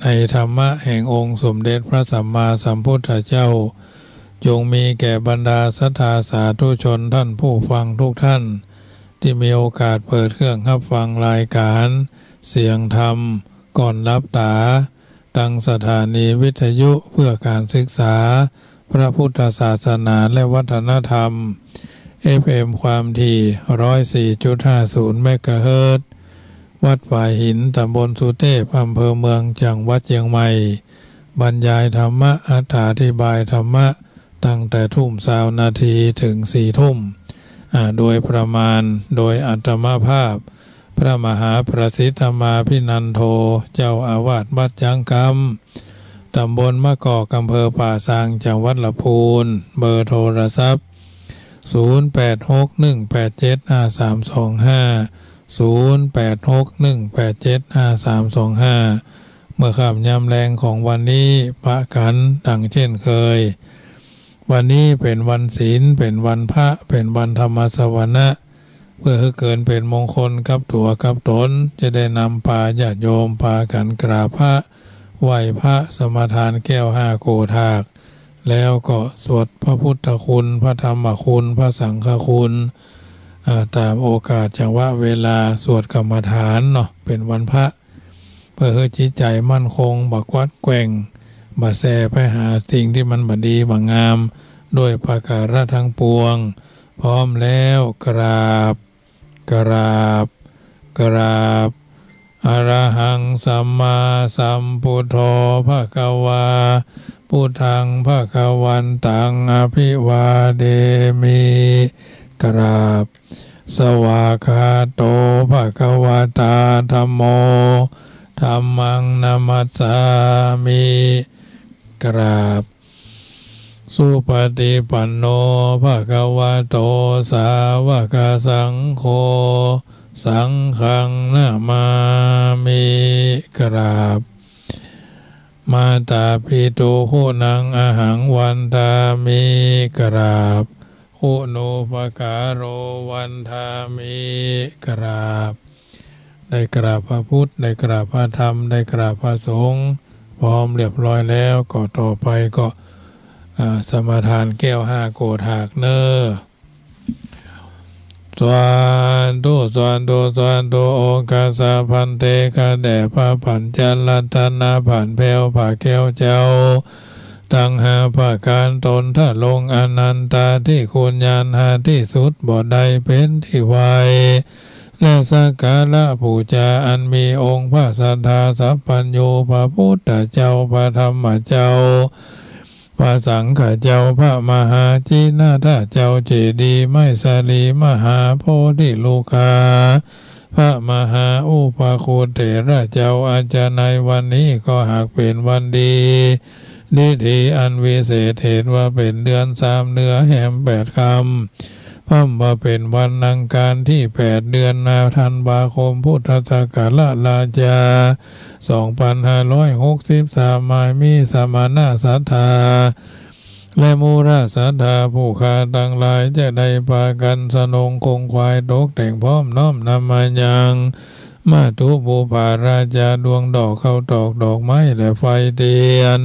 ในธรรมะแห่งองค์สมเด็จพระสัมมาสัมพุทธเจ้าจงมีแก่บรรดาศรัทธาสาธุชนท่านผู้ฟังทุกท่านที่มีโอกาสเปิดเครื่องรับฟังรายการเสียงธรรมก่อนรับตาตั้งสถานีวิทยุเพื่อการศึกษาพระพุทธศาสนาและวัฒนธรรม FM ความถี่ 104.50 เมกะเฮิรตซ์วัดฝ่ายหินตำบลสุเทพอำเภอเมืองจังหวัดเชียงใหม่บรรยายธรรมะอธิบายธรรมะตั้งแต่ทุ่ม20 นาทีถึง4 ทุ่มโดยประมาณโดยอัตมภาพพระมหาประสิทธมาภินันโทเจ้าอาวาสวัดจังกำตำบลมะกอกอำเภอป่าซางจังหวัดลำพูนเบอร์โทรศัพท์0861875325 0861875325เมื่อค่ำยามแลงของวันนี้ปะกันดังเช่นเคยวันนี้เป็นวันศีลเป็นวันพระเป็นวันธรรมสวนะเพื่อให้เกินเป็นมงคลกับตัวกับตนจะได้นำพาญาติโยมพากันกราบพระไหว้พระสมาทานแก้ว5 โกฐากแล้วก็สวดพระพุทธคุณพระธรรมคุณพระสังฆคุณตามโอกาสจังหวะเวลาสวดกรรมฐานเนาะเป็นวันพระเพื่อให้จิตใจมั่นคงบักวัดแกว่งบ่แสไปหาสิ่งที่มันบ่ดีบ่งามด้วยประการทั้งปวงพร้อมแล้วกราบอรหังสัมมาสัมพุทโธภควาพุทธังภควันตังอภิวาเทมิกราบสวากขาโตภควตาธัมโมธัมมังนามัสสามิกราบสุปฏิปันโนภควโตสาวกสังโฆสังฆังนามามิกราบมาตาปิตุคุณังอหังวันทามิกราบคุณูปการโรวันทามิกราบได้กราบพระพุทธได้กราบพระธรรมได้กราบพระสงฆ์พร้อมเรียบร้อยแล้วก็ต่อไปก็สมาทานแก้ว5 โกฐากเนอสวานโตโอกาสาพันเตกะแด่พระผันจันลัตนาผ่านแผ่วผ่าแก้วเจ้าตั้งหาภาการตนถ้าลงอนันตาที่คุณญาณหาที่สุดบ่ใดเป็นที่ไวและสักการะบูชาอันมีองค์พระสัทธาสัพพัญญูพระพุทธเจ้าพระธรรมเจ้าพระสังฆเจ้าพระมหาจีนาถเจ้าเจดีย์ไม้สาลีมหาโพธิลูกาพระมหาอุปคุเถระเจ้าอาจารย์ในวันนี้ก็หากเป็นวันดีนิธิอันวิเศษเหตุว่าเป็นเดือน3 เดือนแห่ม8 ค่ำพัมว่าเป็นวันอังคารที่8 เดือนธันวาคมพุทธศักราช2563หมายมีสมณศรัทธาและมูราศรัทธาผู้ค้าทั้งหลายจะได้พากันสนงคงควายตกแต่งพร้อมน้อมนำมายังมาตุบูปาราชาดวงดอกเข้าตอกดอกไม้และไฟเทียน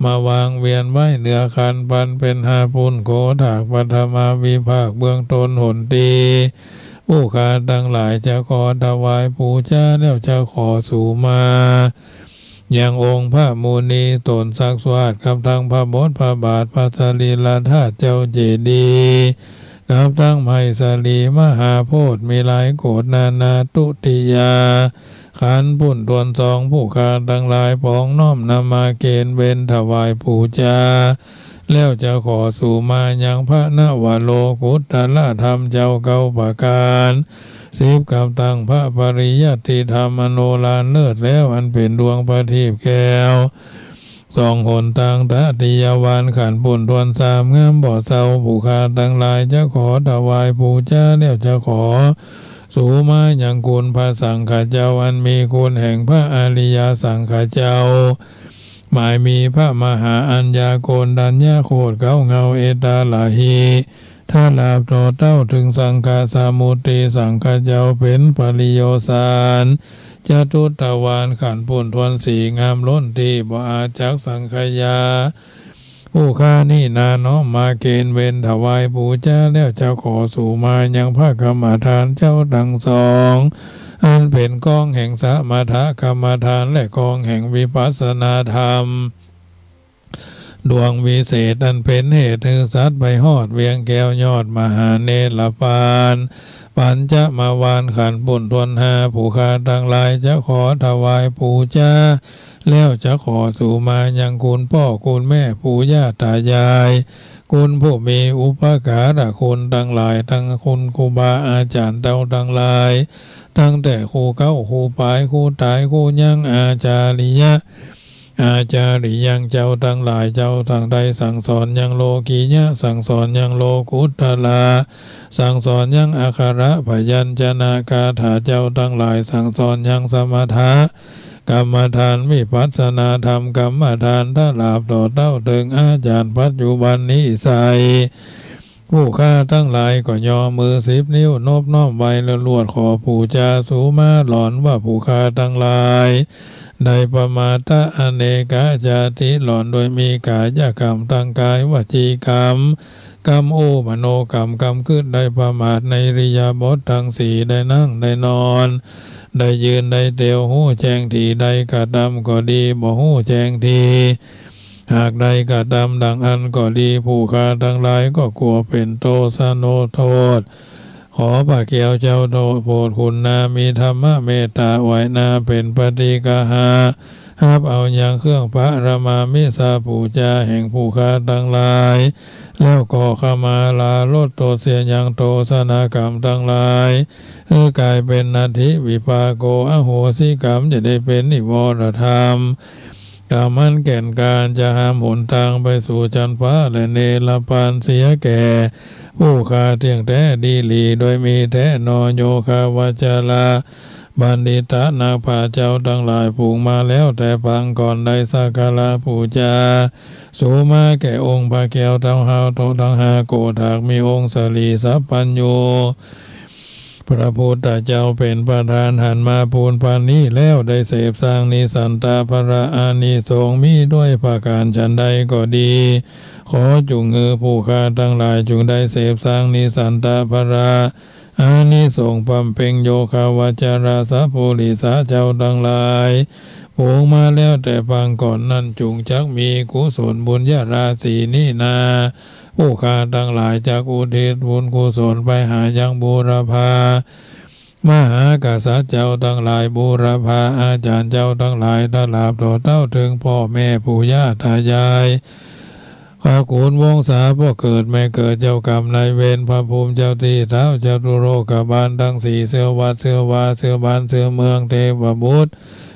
มาวางเวียนไว้เหนือคันปันเป็น5 ปุณโกฐากปฐมาวิภาคเบื้องต้นหนตีผู้ค้าทั้งหลายจะขอถวายบูชาแล้วจะขอสู่มาอย่างองค์พระมุนีตนศักดิ์สวัสดิ์กับทั้งพระบทพระบาทพระสรีระธาตุเจ้าเจดีย์กับทั้งไมสาลีมหาโพธิ์มีหลายโกฏนาตุติยาขันปุ่นตวน2ผู้ค้าทั้งหลายพ้องน้อมนำมาเกณฑ์เว้นถวายบูชาแล้วจะขอสู่มายังพระนวโรกุตตรธรรมเจ้าเก่าประการ10กับตั้งพระปริยัติธรรมโนฬารเลิศแล้วอันเป็นดวงประทีปแก้ว2 หนต่างตติยวานขันปุ่นทวน3งามบ่อเศร้าผู้ค้าทั้งหลายจะขอถวายบูชาแล้วจะขอสู่มาอย่างคุณพระสังฆเจ้าอันมีคุณแห่งพระอริยสังฆเจ้าหมายมีพระมหาอัญญาโกณดัญญาโคตเก้าเงาเอตาลาหีถ้าลาบต่อเต้าถึงสังฆาสามุตติสังฆเจ้าเป็นปริโยสาร จตุตวานขันปุ่นทวนสีงามล้นที่บ่อาจักสังขยาผู้ข้านี่นาน้อมมาเกณฑ์เวนถวายปูจาแล้วเจ้าขอสู่มายังพระกรรมฐานเจ้าดังสองอันเป็นกองแห่งสมถกรรมฐานและกองแห่งวิปัสสนาธรรมดวงวิเศษอันเป็นเหตุถึงสัตว์ใบหอดเวียงแก้วยอดมหาเนรปานปัญจมาวานขันปุ่นทวนหาผู้ข้าทั้งหลายจะขอถวายปูจาแล้วจะขอสู่มายังคุณพ่อคุณแม่ปู่ย่าตายายคุณผู้มีอุปการะคุณทั้งหลายทั้งคุณครูบาอาจารย์เต้าทั้งหลายตั้งแต่ครูเก้าครูปลายครูตายครูยังอาจาริยะอาจาริยังเจ้าทั้งหลายเจ้าทั้งใดสั่งสอนยังโลกียะสั่งสอนยังโลกุตตลาสั่งสอนยังอัคขระพยัญชนะคาถาเจ้าทั้งหลายสั่งสอนยังสมถะกรรมฐานวิปัสสนาธรรมกรรมฐานถ้าลาบต่อเต้าถึงอาจารย์ปัจจุบันนี้ใส่ผู้ข้าทั้งหลายก็ยอมือ10 นิ้วนบน้อมไว้แล้วลวดขอปู่จาสูมาหลอนว่าผู้ข้าทั้งหลายได้ประมาทอเนกาจาติหลอนโดยมีกายกรรมทางกายวจีกรรมกรรมโอมโนกรรมกรรมขึ้นได้ประมาทในริยาบททั้งสี่ได้นั่งได้นอนได้ยืนได้เตียวหู้แจ้งทีใดกระทำก็ดีบ่หู้แจ้งทีหากใดกระทำดังอันก็ดีผู้ข้าทั้งหลายก็กลัวเป็นโทสะโนโทษขอพระเกียวเจ้าโปรดคุณนามีธรรมเมตตาไว้นาเป็นปฏิกหาห้ามเอาอย่างเครื่องพระรามามิสาปูจาแห่งผู้ข้าทั้งหลายแล้วก็ขมาลาลดโตเสียยังโตสนากรรมทั้งหลายกลายเป็นนาทิวิภาโกอโหสิกรรมจะได้เป็นนิวรธรรมกรรมันแก่นการจะห้ามหนทางไปสู่จันทร์ฟ้าและเนรปานเสียแก่ผู้ข้าเที่ยงแท้ดีหลีโดยมีแท้นโยคาวาจาลาบัณฑิตานาภาเจ้าทั้งหลายผูกมาแล้วแต่พังก่อนได้สักการะปูจาสูมาแก่องค์พระแก้วทั้งหาโตทั้งหาโกฏากมีองค์สลีสัพพัญโยพระพุทธเจ้าเป็นประธานหันมาพูนปานนี้แล้วได้เสพสร้างนิสันตาภระอานิสงส์มีด้วยประการฉันใดก็ดีขอจุงผู้ข้าทั้งหลายจุงได้เสพสร้างนิสันตาภระอานิสงส์บำเพ็ญโยคาวาจาราสะภูริสาเจ้าทั้งหลายผูกมาแล้วแต่ปางก่อนนั้นจุงจักมีกุศลบุญญาราศีนี่นาผู้ข้าทั้งหลายจากอุทิศบุญกุศลไปหายังบูรพามหากษัตริย์เจ้าทั้งหลายบูรพาอาจารย์เจ้าทั้งหลายตลาบต่อเต้าถึงพ่อแม่ปู่ย่าตายายข้าขุนวงศาพ่อเกิดไม่เกิดเจ้ากรรมนายเวรพระภูมิเจ้าที่เท้าเจ้าตุโรกบาลทั้งสี่เสือวัดเสือวาเสือบานเสือเมืองเทวบุตร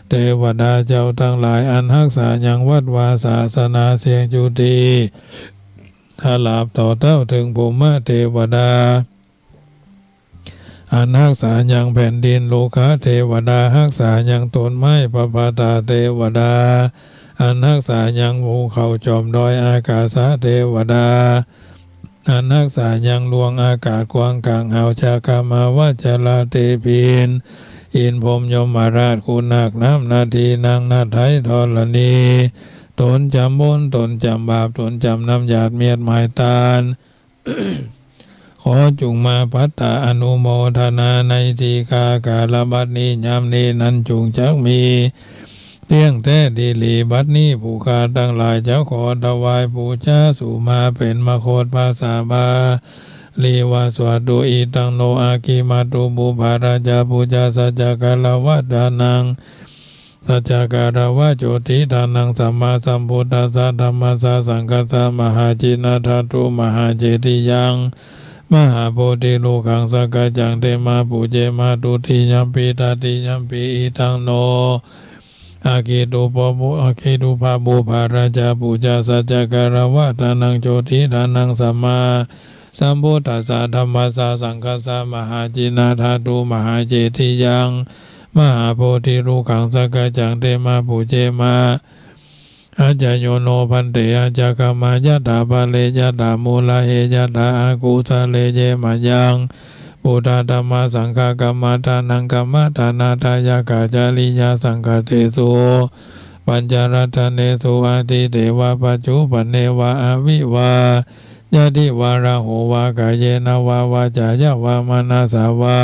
เทวดาเจ้าทั้งหลายอันรักษายังวัดวาศาสนาเสียงจุตีถ้าลาบต่อเต้าถึงภูมิเทวดาอันรักษายังแผ่นดินโลกะเทวดารักษายังต้นไม้ปปาตาเทวดาอันรักษายังภูเขาจอมดอยอากาศเทวดาอันรักษายังดวงอากาศกว้างกลางเหาชากามาวาจลาเตปีนอินพรหมยมราชคุณนักน้ำนาทีนางนาไทยธรณีตนจำบุญตนจำบาปตนจำน้ำหยาดเมียดหมายตาล ขอจุงมาพัตตาอนุโมทนาในทีฆากาลบัดนี้ยามนี้นั้นจุงจักมีเที่ยงแท้ดีหลีบัดนี้ผู้ข้าทั้งหลายจะขอถวายปูชาสู่มาเป็นมโคตภาษาบาลีวาสวดดุอีตังโนอากิมาตุบุภาราจาปูชาสัจจกาลวัฏานังสัจจการวะโจติทานังสัมมาสัมพุทธัสสะธัมมัสสะสังฆัสสะมหาจินาทาตุมหาเจติยังมหาโพธิโลกังสกาจังเตมาปุเจมาตุติยัมปีตาติยัมปีอิทังโนอากิตุปบุอากิตุภาบุภาราจาปูจาสัจจการวะทานังโจติทานังสัมมาสัมพุทธัสสะธัมมัสสะสังฆัสสะมหาจินาทาตุมหาเจติยังมหาโพธิรูขังสกาจังเตมาปุเจมาอาจโยโนพันเตอาจกามายะถาภาเลยะถามูลาเหยะถาอากูสะเลเยมะยัง ปุถะธัมมาสังฆกัมมาทานังกัมมาทานาทายากาจาริยาสังฆเทสุปัญจรัตเนสุอาทิเทวะปัจจุปเนวะอวิวายะติวาระโหวากายเยนะวาวาจายะวามนาสาวา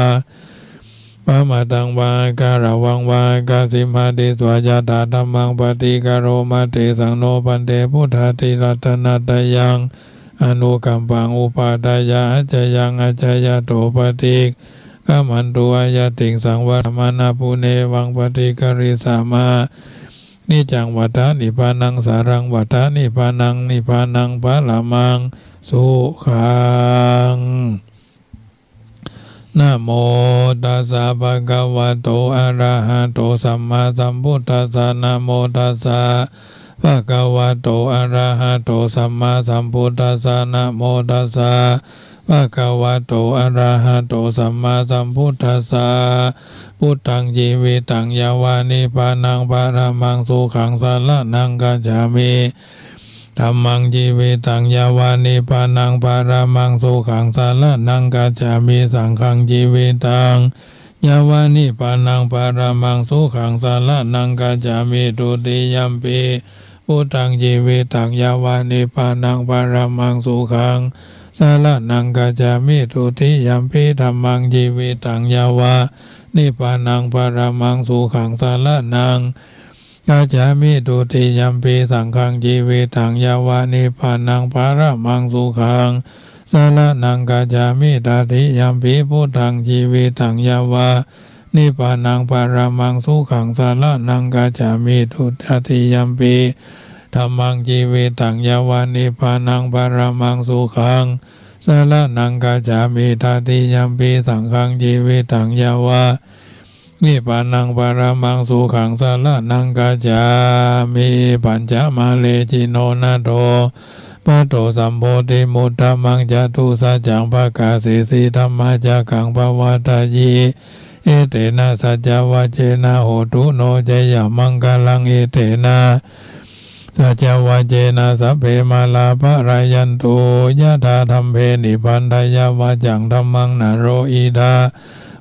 ปะมาตังวาการะวังวากาสิมาติสวายาตาธัมมังปฏิกโรมาเตสังโนปันเตพุทธาติรัตนาตยังอนุกัมปังอุปาทายาอัจจยังอัจจยโตปฏิกามันตุอายติงสังวรมานาปุเนวังปฏิกริสามานิจังวัฏานิพานังสารังวัฏานิพานังนิพานังปะละมังสุขังนะโมตัสสะภะคะวะโตอะระหะโตสัมมาสัมพุทธัสสะนะโมตัสสะภะคะวะโตอะระหะโตสัมมาสัมพุทธัสสะนะโมตัสสะภะคะวะโตอะระหะโตสัมมาสัมพุทธัสสะพุทธังชีวิตังยาวานิพานังปะระมังสุขังสารนังกัจฉามิธัมมังชีวิตังยาวานิพานังปะระมังสุขังสารนังกัจฉามิสังฆังชีวิตังยาวานิพานังปะระมังสุขังสารนังกัจฉามิตุติยัมปิพุทธังชีวิตังยาวานิพานังปะระมังสุขังสารนังกัจฉามิตุติยัมปิธัมมังชีวิตังยาวานิพานังปะระมังสุขังสารนังกัจฉามิตุติยัมปิสังฆังชีวิตังยาวานิพานังปะระมังสุขังสารนังกัจฉามิตติยัมปิพุทธังชีวิตังยาวานิพานังปะระมังสุขังสารนังกัจฉามิตุติยัมปิธัมมังชีวิตังยาวานิพานังปะระมังสุขังสารนังกัจฉามิตติยัมปิสังฆังชีวิตังยาวานิพานังปะระมังสุขังสารนังกัจฉามิปัญจมาเลจิโนนาโตปะโตสัมโพธิมุตตมังจตุสัจจังภะกาสีสีธัมมาจักขังภวัตยีเอเตนะสัจจวัจเจนะโหตุโนจยมังคลังเอเตนะสัจจวัจเจนะสัพเพมาลาภรายันตุยะถาธัมเพนิพันธยาวาจังธัมมังนโรอิดา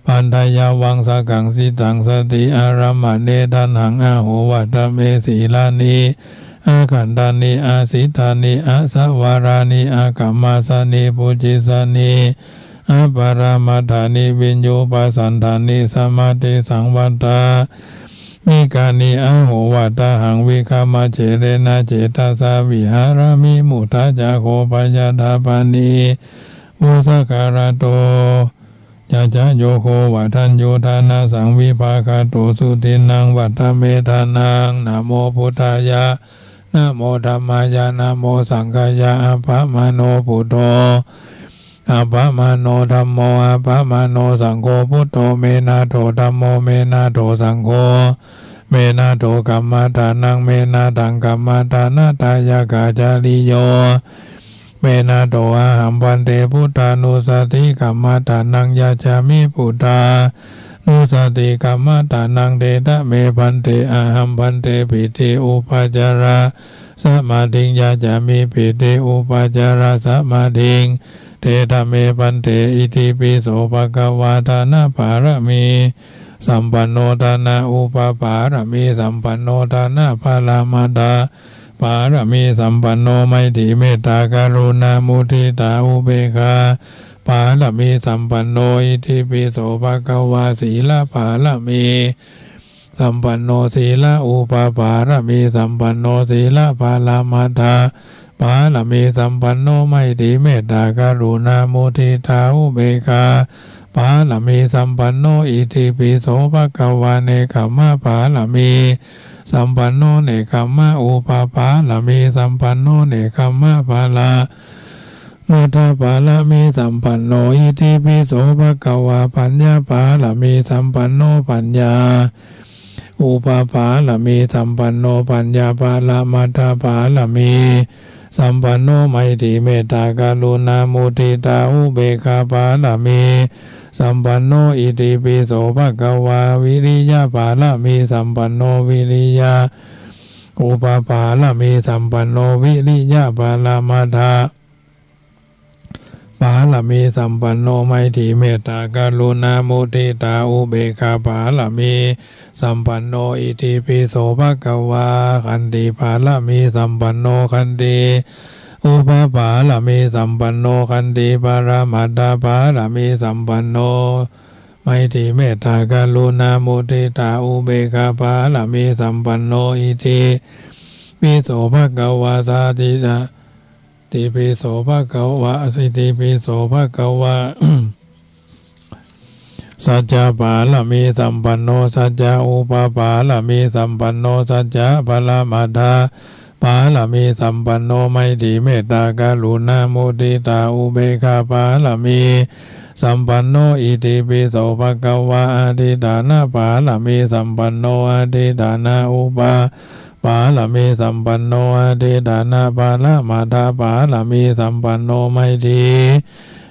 พันธยาวังสกังสิตังสติอารัมมเนทันหังอาโหวัตเมสีลานีอาขันธานิอาสิธานิอาสวารานิอากัมมาสานิปุจิสานิอาปารามัฏฐานิวิญโยปัสสันธานิสมาธิสังวัตตามิกานิอาโหวัตหังวิคามาเจเรนะเจตาสาวิหารามิมุทาจาโคปัญญาธาปานิมุสการะโตยะจะโยโควัฏัญโยธานาสังวิภาคาโตสุตินังวัฏเมธานังนะโมพุทธายะนะโมธัมมายะนะโมสังฆายะอะภะมโนพุทโธอะภะมโนธัมโมอะภะมโนสังโฆพุทโธเมนะโธธัมโมเมนะโธสังโฆเมนะโธกัมมาทานังเมนะตังกัมมาทานาตายากาจาริโยเมนะโตอะหัมปันเตพุทธานุสติกัมมาทานังยาจามิพุทธานุสติกัมมาทานังเตตะเมพันเตอะหัมปันเตปิติอุปาจาระสมาธิยาจามิปิติอุปาจาระสมาธิเตตะเมพันเตอิติปิโสภะคะวะทานะภารมีสัมปันโนทานะอุปปารมีสัมปันโนทานะภาลามาตาปารมีสัมปันโนไมตรีเมตตากรุณามุทิตาอุเบกขาปารมีสัมปันโนอิทิปิโสภะคะวะศีลปารมีสัมปันโนศีลอุปปารมีสัมปันโนศีลภาลามาตาปารมีสัมปันโนไมตรีเมตตากรุณามุทิตาอุเบกขาปารมีสัมปันโนอิทิปิโสภะคะวะเนกัมมะปารมีสัมปันโนเนกัมมะอุปปารมีสัมปันโนเนกัมมะภาลามุทาปารมีสัมปันโนอิทิปิโสภะคะวะปัญญาปารมีสัมปันโนปัญญาอุปปารมีสัมปันโนปัญญาปาลมัทธปารมีสัมปันโนไมตรีเมตตากรุณามุทิตาอุเบกขาปารมีสัมปันโนอิติปิโสภะคะวะวิริยะปารมีสัมปันโนวิริยะอุปปารมีสัมปันโนวิริยะปาลมัทธ ปาลมีสัมปันโนไมตรีเมตตากรุณามุทิตาอุเบกขาปาลมีสัมปันโนอิติปิโสภะคะวาขันติปาลมีสัมปันโนขันติอุปปาลมีสัมปันโนขันติปรมัตถปาลมีสัมปันโนไมตรีเมตตากรุณามุทิตาอุเบกขาปาลมีสัมปันโนอิติปิโสภะคะวาสาธิตาติปิโสภะคะวะสิติปิโสภะคะวะ สัจจะปาลมีสัมปันโนสัจจะอุปปาลมีสัมปันโนสัจจะปรมัตถปาลมีสัมปันโนไมตรีเมตตากรุณามุทิตาอุเบกขาปาลมีสัมปันโนอิติปิโสภะคะวะอธิฐานะปาลมีสัมปันโนอธิฐานะอุปปาลมีสัมปันโนอธิฐานะปาลมัตถปาลมีสัมปันโนไมตรี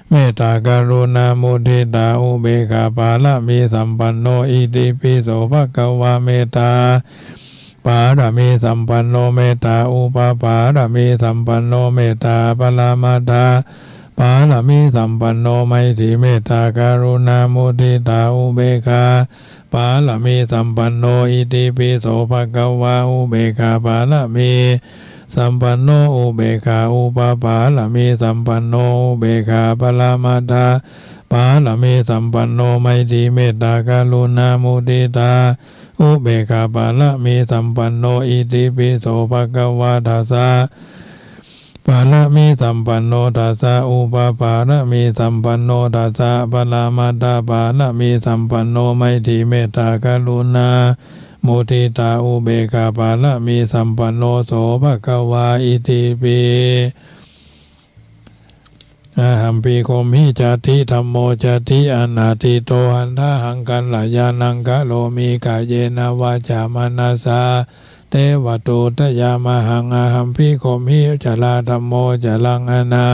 เมตตากรุณามุทิตาอุเบกขาปาลมีสัมปันโนอิติปิโสภะคะวะเมตตาปาระมีสัมปันโนเมตตาอุปปาระมีสัมปันโนเมตตาปรมัตถปาระมีสัมปันโนไมตรีเมตตากรุณามุทิตาอุเบกขาปาระมีสัมปันโนอิติปิโสภะคะวะอุเบกขาปาระมีสัมปันโนอุเบกขาอุปปาละมีสัมปันโนอุเบกขาปรมัตถปาละมีสัมปันโนไมตรีเมตตากรุณามุทิตาอุเบกขาปาละมีสัมปันโนอิติปิโสภะคะวะทัสสะปาละมีสัมปันโนทัสสะอุปปาละมีสัมปันโนทัสสะปรมัตถปาละมีสัมปันโนไมตรีเมตตากรุณามุทิตาอุเบกขาปาละมีสัมปันโนโสภะคะวาอิติปิอาหัมปีโคมิจติธัมโมจติอนาติโตหันทาหังกันลายานังกะโลมีกายเยนาวาจามนาสาเตวะโตตยามหังอาหัมปีโคมิจลาธัมโมจลังอนา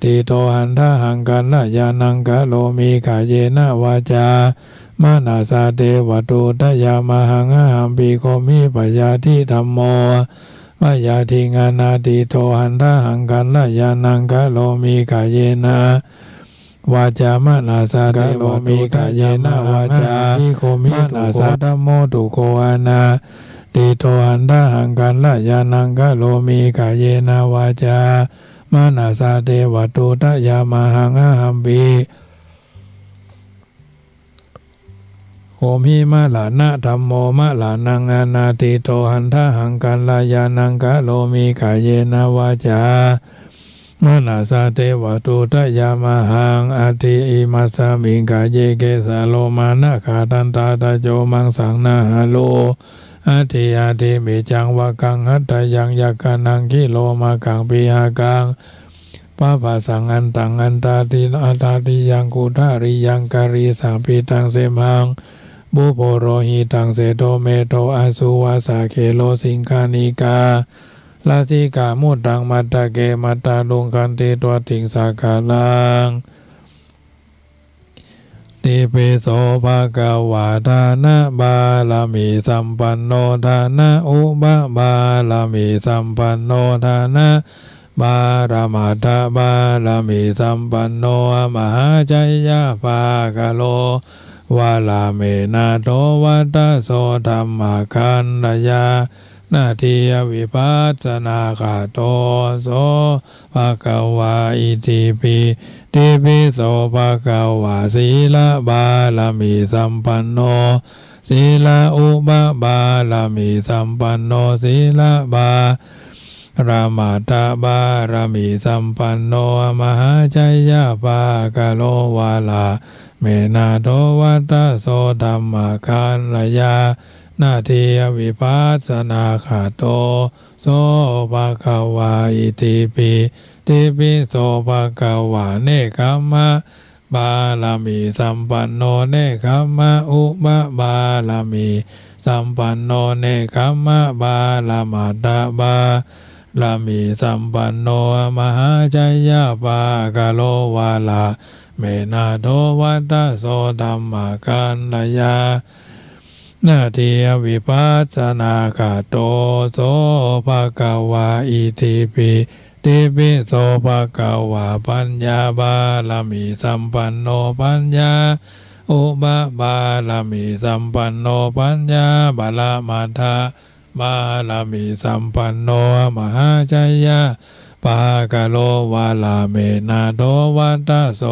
ติโตหันทาหังกันลายานังกะโลมีกายเยนาวาจามานาสาเตวะโตตยามหังอาหัมปีโคมิปยาทิธัมโมวายาทิงานาติโตหันทาหังกันลายานังกะโลมีกายเยนาวาจามนาสาเตวะมีกายเยนาวาจาทิโคมินาสาธัมโมตุโคอานาติโตหันทาหังกันลายานังกะโลมีกายเยนาวาจามานาสาเตวะโตตยามหังอาหัมปีโหมิมะลานะธัมโมมะลานังอนาติโตหันทาหังกันลายานังกะโลมีกายเยนาวาจามนาสาเตวะตุตยามหังอติอิมัสสมิงกายเยเกสาโลมานะขาตันตาตะโจมังสังนาหโลอาทิอาทิเมจังวะกังหัตถยังยักขนังกิโลมากังปิหากังปะภาสังอันตังอันตาติอันตาติยังกุทาริยังการิสังปิตังเสมังบุโพโรหิตังเสโตเมโตอาสุวาสาเคโลสิงคานิกาลาสิกามุตตังมัตตะเกมัตตาลุงคันติตัวติงสากาลังติปิโสภะคะวะทานะบาลามิสัมปันโนทานะอุปบาลามิสัมปันโนทานะบารมัตถบารมีสัมปันโนมหาใจยาภาคโลวาลาเมนาโตวัตโสธรรมคันธยานาทีวิปัสสนาคาโตโสภะคะวะอิติปิติปิโสภะคะวะศีลบารมีสัมปันโนศีลอุปบารมีสัมปันโนศีลบารามาตาบารมีสัมปันโนมหาชัยยาภาคโลวาลาเมนาโทวัตโสธรรมคันลยานาทีวิปัสสนาคาโตโสภะคะวะอิติปิติปิโสภะคะวะเนคัมมะบารมีสัมปันโนเนคัมมะอุปบารมีสัมปันโนเนคัมมะบารมัตถบาลามีสัมปันโนมหาชัยยาภาคโลวาลาเมนาโทวัตโสธัมมคันธยานาทีวิปัสสนาคาโตโสภะคะวะอิติปิ ติปิโสภะคะวะปัญญาบารมีสัมปันโนปัญญาอุปบารมีสัมปันโนปัญญาบาลมัทธะบารมีสัมปันโนมหาจยะปากะโลวาลาเมนาโดวัตตโส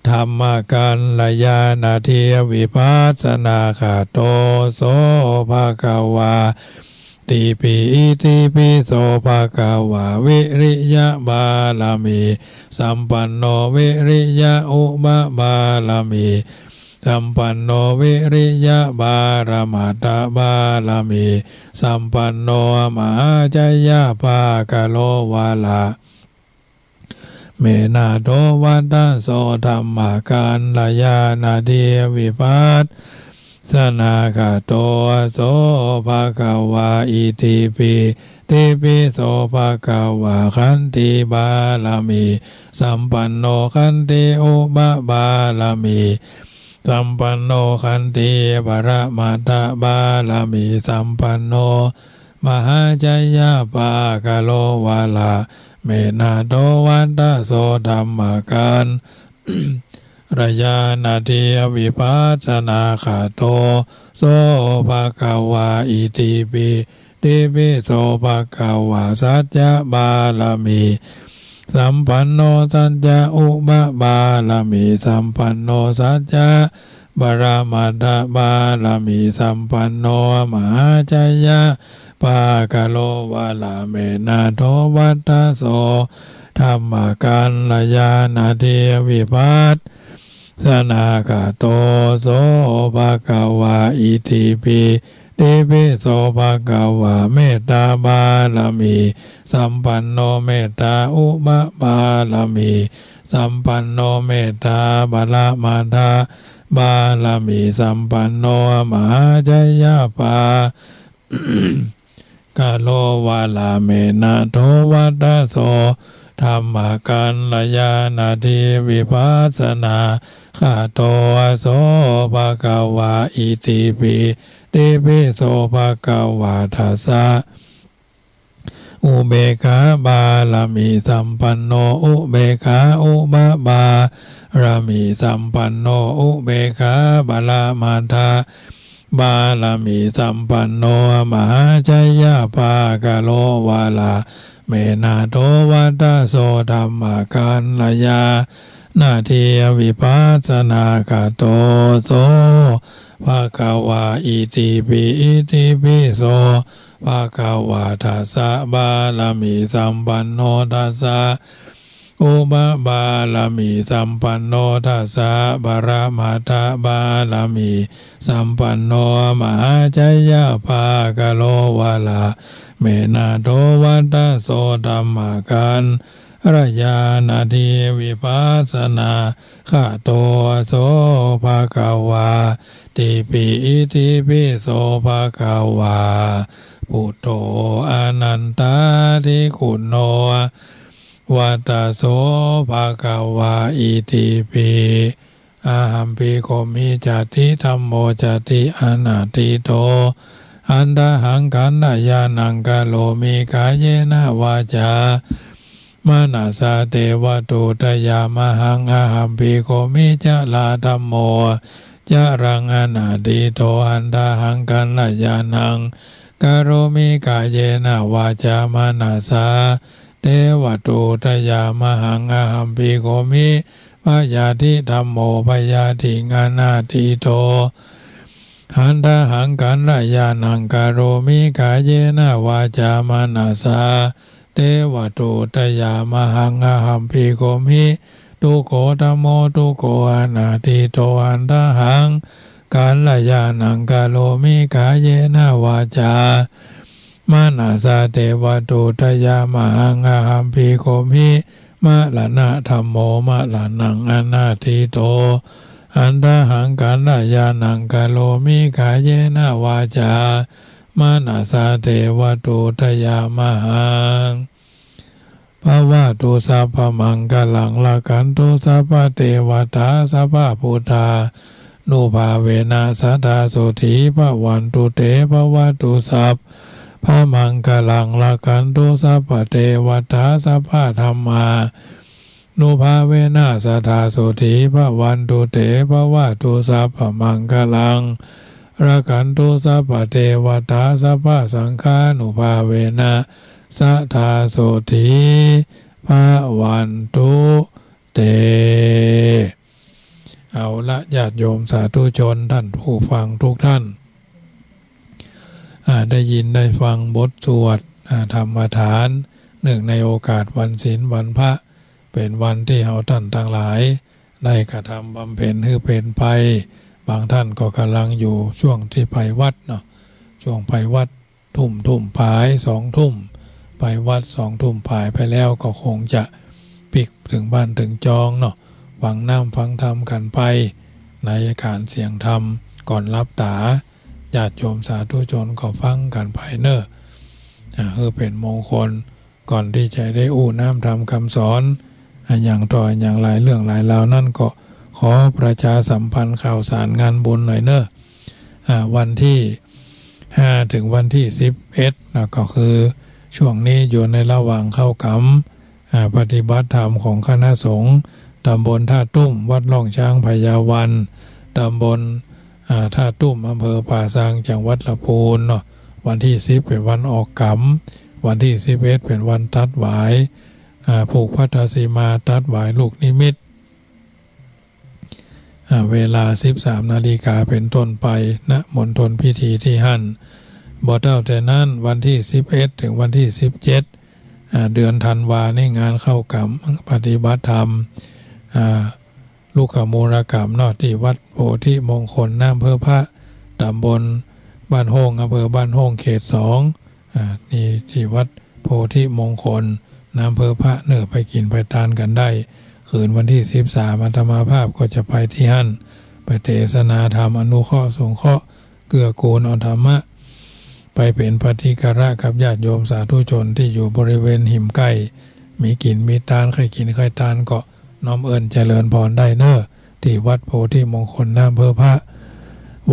ธรรมกันลยานาทีวิปัสสนาคาโตโสภะคะวาติปิติปิโสภะคะวาวิริยะบาลามีสัมปันโนวิริยะอุปบาลามีสัมปันโนวิริยะบารมัตถบาลามีสัมปันโนมหาจยะภาคโลวาลาเมนาโดวัตตโสธรรมกันลยานาทีวิปัสสนาคาโตโสภะคะวาอิติปิติปิโสภะคะวะขันติบาลามีสัมปันโนขันติอุปบาลามีสัมปันโนขันติบารมัตถบาลามีสัมปันโนมหาจยะปากะโลวาลาเมนาโดวัตตโสธรรมกันระยานาทีวิปัสสนาคาโตโสภะคะวาอิติปิติปิโสภะคะวาสัจจะบาลามีสัมปันโนสัจจะอุปบาลามีสัมปันโนสัจจะบารมัตถบาลามีสัมปันโนมหาจยะปากะโลวาลาเมนาโทวัตตโสธรรมกันลยานาทีวิปัสสนาคาโตโสภะคะวาอิติปิติปิโสภะคะวาเมตตาบาลามีสัมปันโนเมตตาอุปบาลามีสัมปันโนเมตตาบาลมัทธะบาลามีสัมปันโนมหาจยะปากะโลวาลาเมนะโทวัตตโสธรรมกันลยานาทีวิปัสสนาคาโตโสภะคะวาอิติปิติปิโสภะคะวาทัสสะอุเบกขาบาลามีสัมปันโนอุเบกขาอุปบารามีสัมปันโนอุเบกขาบาลมัทธะบาลามีสัมปันโนมหาจยะภาคโลวาลาเมนาโทวัตตโสธรรมกันลยานาทีวิปัสสนาคาโตโสภะคะวาอิติปิอิติปิโสภะคะวาทัสสะบาลามีสัมปันโนทัสสะอุปบาลามีสัมปันโนทัสสะบารมัตถบาลามีสัมปันโนมหาจยะภาคโลวาลาเมนาโทวัตตโสธรรมกันระยานาทีวิปัสสนาคาโตโสภะคะวาติปิอิติปิโสภะคะวาพุทโธอนันตาทิคุณโนวัตตโสภะคะวาอิติปิอาหัมปิโกมิจติธัมโมจติอนัตติโตอันตหังขันธญาณังกะโลมิกายเยนะวาจามนาสาเตวตุตยามหังอาหัมปิโกมิจะลาธัมโมจะรังอนาติโตอันตหังขันธญาณังกะโรมิกายเยนะวาจามนาสาเตวตุตยามหังอาหัมปิโกมิพยาธิธัมโมพยาธิงานาติโตหันตหังกันรายานังกาโรมิกายเยนะวาจามนาสาเตวตุตยามหังอาหัมปิโกมิตุโกธัมโมตุโกอนาติโตหันตหังกันรายานังกาโรมิกายเยนะวาจามนาสาเตวตุตยามหังอาหัมปิโกมิมะละนะธัมโมมะละนังอนาติโตอันตหังกันรายานังกาโลมิกายเยนะวาจามนาสาเทวตุทยามหังภาวะตุสัพพมังกลังละกันตุสัพพเทวตาสัพพพุทธานุภาเวนะสัทธาโสธีภวันตุเตภวะตุสัพพ พระมังกลังลากันตุสัพพเทวตาสัพพะธรรมานุภาเวนะสัทธาโสธีพระวันตุเตภวะตุสัพพมังกลังรากันตุสัพพเทวตาสัพพะสังฆานุภาเวนะสัทธาโสธีพระวันตุเตเอาละญาติโยมสาธุชนท่านผู้ฟังทุกท่านได้ยินได้ฟังบทสวดธรรมทานหนึ่งในโอกาสวันศีลวันพระเป็นวันที่เฮาท่านทั้งหลายได้กระทำบำเพ็ญให้เป็นไปบางท่านก็กำลังอยู่ช่วงที่ไปวัดเนาะช่วงไปวัดทุ่มผาย2 ทุ่มไปวัด2 ทุ่มผายไปแล้วก็คงจะปิกถึงบ้านถึงจองเนาะฟังน้ำฟังธรรมกันไปในการเสียงธรรมก่อนรับตาญาติโยมสาธุชนก็ฟังกันไปเนอะคือเป็นมงคลก่อนที่จะได้อู้น้ำธรรมคำสอนอย่างต่ออย่างหลายเรื่องหลายราวนั่นก็ขอประชาสัมพันธ์ข่าวสารงานบุญหน่อยเนอะวันที่5ถึงวันที่11นะก็คือช่วงนี้อยู่ในระหว่างเข้ากรรมปฏิบัติธรรมของคณะสงฆ์ตำบลท่าตุ้มวัดล่องช้างพญาวันตำบลท่าตุ้มอำเภอป่าซางจังหวัดลำพูนเนาะวันที่10เป็นวันออกกรรมวันที่11เป็นวันตัดหวายผูกพัทธสีมาตัดหวายลูกนิมิตเวลา 13 นาฬิกาเป็นต้นไปณมณฑลพิธีที่หั่นบ่เท่าแต่นั้นวันที่11ถึงวันที่17เดือนธันวาในงานเข้ากรรมปฏิบัติธรรมลูกขมูลกรรมนอที่วัดโพธิมงคลน้ำเภอพระตำบลบ้านโฮงอำเภอบ้านโฮงเขต2นี่ที่วัดโพธิมงคลน้ำเภอพระเนื้อไปกินไปทานกันได้คืนวันที่13อาตมาภาพก็จะไปที่หั่นไปเทศนาธรรมอนุเคราะห์สงเคราะห์เกื้อกูลเอาธรรมะไปเป็นปฏิการะกับญาติโยมสาธุชนที่อยู่บริเวณหิมไก่มีกินมีทานใครกินใครทานก็น้อมเอิญเจริญพรได้เนอะที่วัดโพธิมงคลน้ำเภอพระ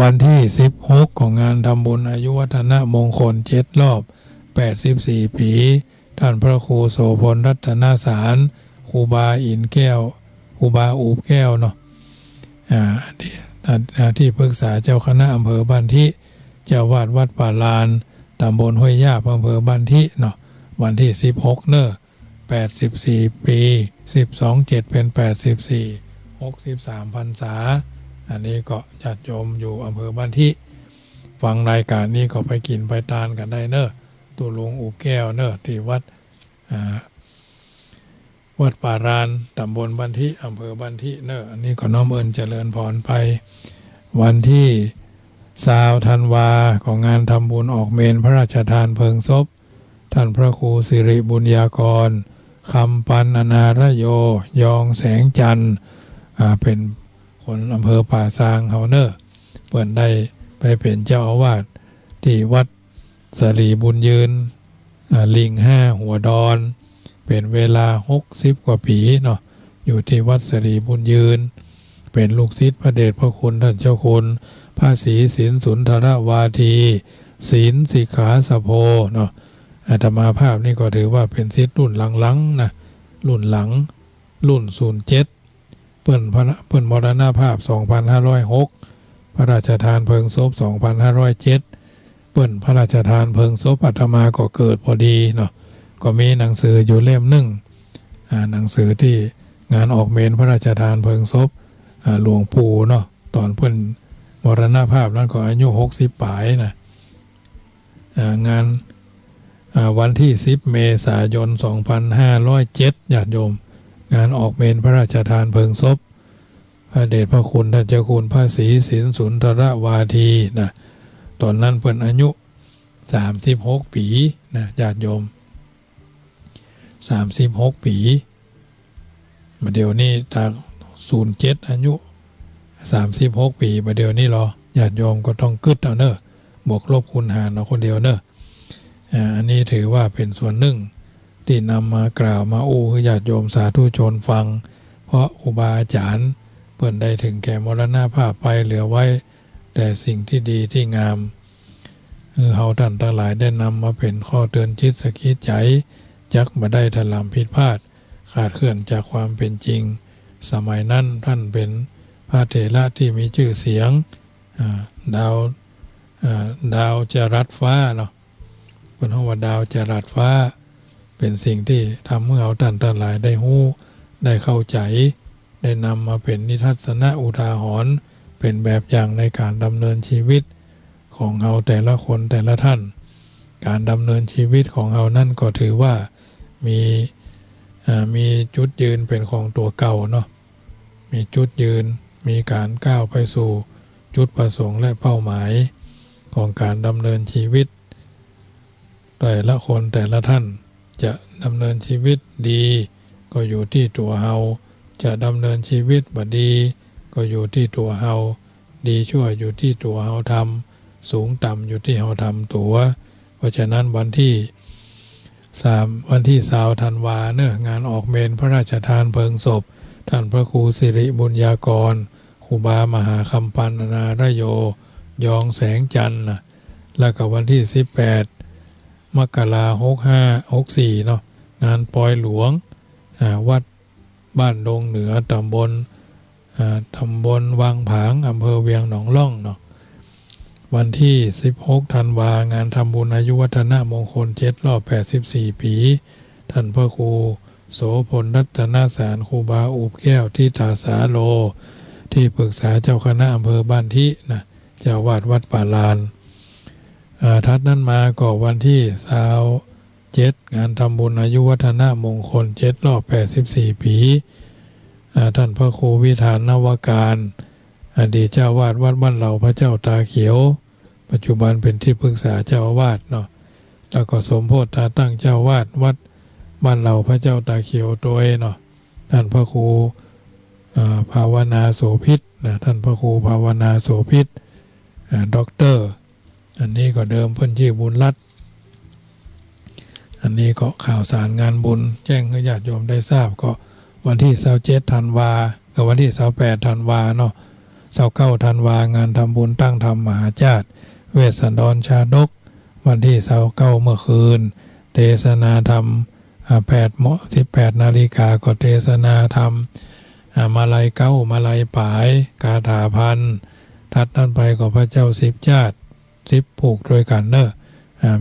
วันที่16ของงานทำบุญอายุวัฒนมงคล7 รอบ84 ปีท่านพระครูโสพลรัตนสารครูบาอินแก้วครูบาอูบแก้วเนาะที่ปรึกษาเจ้าคณะอำเภอบ้านทิเจ้าวาดวัดป่าลานตำบลห้วยยาบอำเภอบ้านทิเนาะวันที่16เนอะ84 ปี12/7เป็น84 63 พรรษาอันนี้ก็ญาติโยมอยู่อำเภอบ้านทิฟังรายการนี้ก็ไปกินไปทานกันได้เนอะตุลุงอูบแก้วเนอะที่วัดป่ารานตำบลบ้านทิอำเภอบ้านทิเนอะอันนี้ก็น้อมเอิญเจริญพรไปวันที่20 ธันวาของงานทำบุญออกเมนพระราชทานเพลิงศพท่านพระครูสิริบุญญากรคำปันอนารโยยองแสงจันทร์เป็นคนอำเภอป่าซางเฮาเนอร์เปิดได้ไปเป็นเจ้าอาวาสที่วัดสรีบุญยืนลิง5หัวดอนเป็นเวลา60 กว่าปีเนาะอยู่ที่วัดสรีบุญยืนเป็นลูกศิษย์พระเดชพระคุณท่านเจ้าคุณพระศรีสินสุนทรวาทีศีลสิกขาสโพเนาะอาตมาภาพนี่ก็ถือว่าเป็นศิษย์รุ่นหลังๆนะรุ่นหลังรุ่น07เปิ้นมรณภาพ2506พระราชทานเพลิงศพ2507เปิ้นพระราชทานเพลิงศพอาตมาก็เกิดพอดีเนาะก็มีหนังสืออยู่เล่มหนึ่งหนังสือที่งานออกเมนพระราชทานเพลิงศพหลวงปู่เนาะตอนเพิ่นมรณภาพนั้นก็อายุ60 ปลายนะงานวันที่10 เมษายน 2507ญาติโยมงานออกเมนพระราชทานเพลิงศพพระเดชพระคุณท่านเจ้าคุณพระศรีสินสุนทรวาทีนะตอนนั้นเพิ่นอายุ36 ปีนะญาติโยม36 ปีมาเดี๋ยวนี้จาก07อายุ36 ปีมาเดี๋ยวนี้หรอญาติโยมก็ต้องกึดเอาเนอะบวกลบคูณหารเอาคนเดียวเนอะอันนี้ถือว่าเป็นส่วนหนึ่งที่นำมากล่าวมาอู้ให้ญาติโยมสาธุชนฟังเพราะครูบาอาจารย์เพิ่นได้ถึงแก่มรณภาพไปเหลือไว้แต่สิ่งที่ดีที่งาม คือเฮาท่านทั้งหลายได้นำมาเป็นข้อเตือนจิตสะกิดใจจักบ่ได้ถลำผิดพลาดขาดเคลื่อนจากความเป็นจริงสมัยนั้นท่านเป็นพระเถระที่มีชื่อเสียงดาวจรัสฟ้าเนาะเป็นห้องว่าดาวจรัสฟ้าเป็นสิ่งที่ทำเมื่อเอาท่านทั้งหลายได้ฮู้ได้เข้าใจได้นำมาเป็นนิทัศนะอุทาหรณ์เป็นแบบอย่างในการดำเนินชีวิตของเราแต่ละคนแต่ละท่านการดำเนินชีวิตของเรานั่นก็ถือว่ามีจุดยืนเป็นของตัวเก่าเนาะมีจุดยืนมีการก้าวไปสู่จุดประสงค์และเป้าหมายของการดำเนินชีวิตแต่ละคนแต่ละท่านจะดำเนินชีวิตดีก็อยู่ที่ตัวเฮาจะดำเนินชีวิตบ่ดีก็อยู่ที่ตัวเฮาดีชั่วอยู่ที่ตัวเฮาทำสูงต่ำอยู่ที่เฮาทำตัวเพราะฉะนั้นวันที่20ธันวาเนอะงานออกเมนพระราชทานเพลิงศพท่านพระครูสิริบุญญากรครูบามหาคำปันนารโยยองแสงจันทร์นะแล้วก็วันที่18มกราคม6564เนาะงานปอยหลวงวัดบ้านดงเหนือตำบลวังผางอำเภอเวียงหนองล่องเนาะวันที่16ธันวางานทำบุญอายุวัฒนมงคล7 รอบ84 ปีท่านพระครูโสพลรัตนสารครูบาอุบแก้วที่ตาสาโลที่ปรึกษาเจ้าคณะอำเภอบ้านทินะเจ้าวาดวัดป่าลานทัดนั้นมาก็วันที่27งานทำบุญอายุวัฒนมงคล7 รอบ84 ปีท่านพระครูวิธานนวการอดีตเจ้าวาดวัดบ้านเหล่าพระเจ้าตาเขียวปัจจุบันเป็นที่ปรึกษาเจ้าอาวาสเนาะแล้วก็สมโพธิตั้งเจ้าวาดวัดบ้านเหล่าพระเจ้าตาเขียวตัวเนาะท่านพระครูภาวนาโสภิตนะท่านพระครูภาวนาโสภิตด็อกเตอร์อันนี้ก็เดิมเพิ่นชื่อบุญรัตน์อันนี้ก็ข่าวสารงานบุญแจ้งให้ญาติโยมได้ทราบก็วันที่27ธันวากับวันที่28ธันวาเนาะ29ธันวางานทำบุญตั้งธรรมมหาชาติเวสสันดรชาดกวันที่29เมื่อคืนเทศนาธรรม18 นาฬิกาก็เทศนาธรรมมาลัยมาลัยปายกาถาพันทัดนั่นไปก็พระเจ้า10 ชาติ10ผูกด้วยกันเนอะ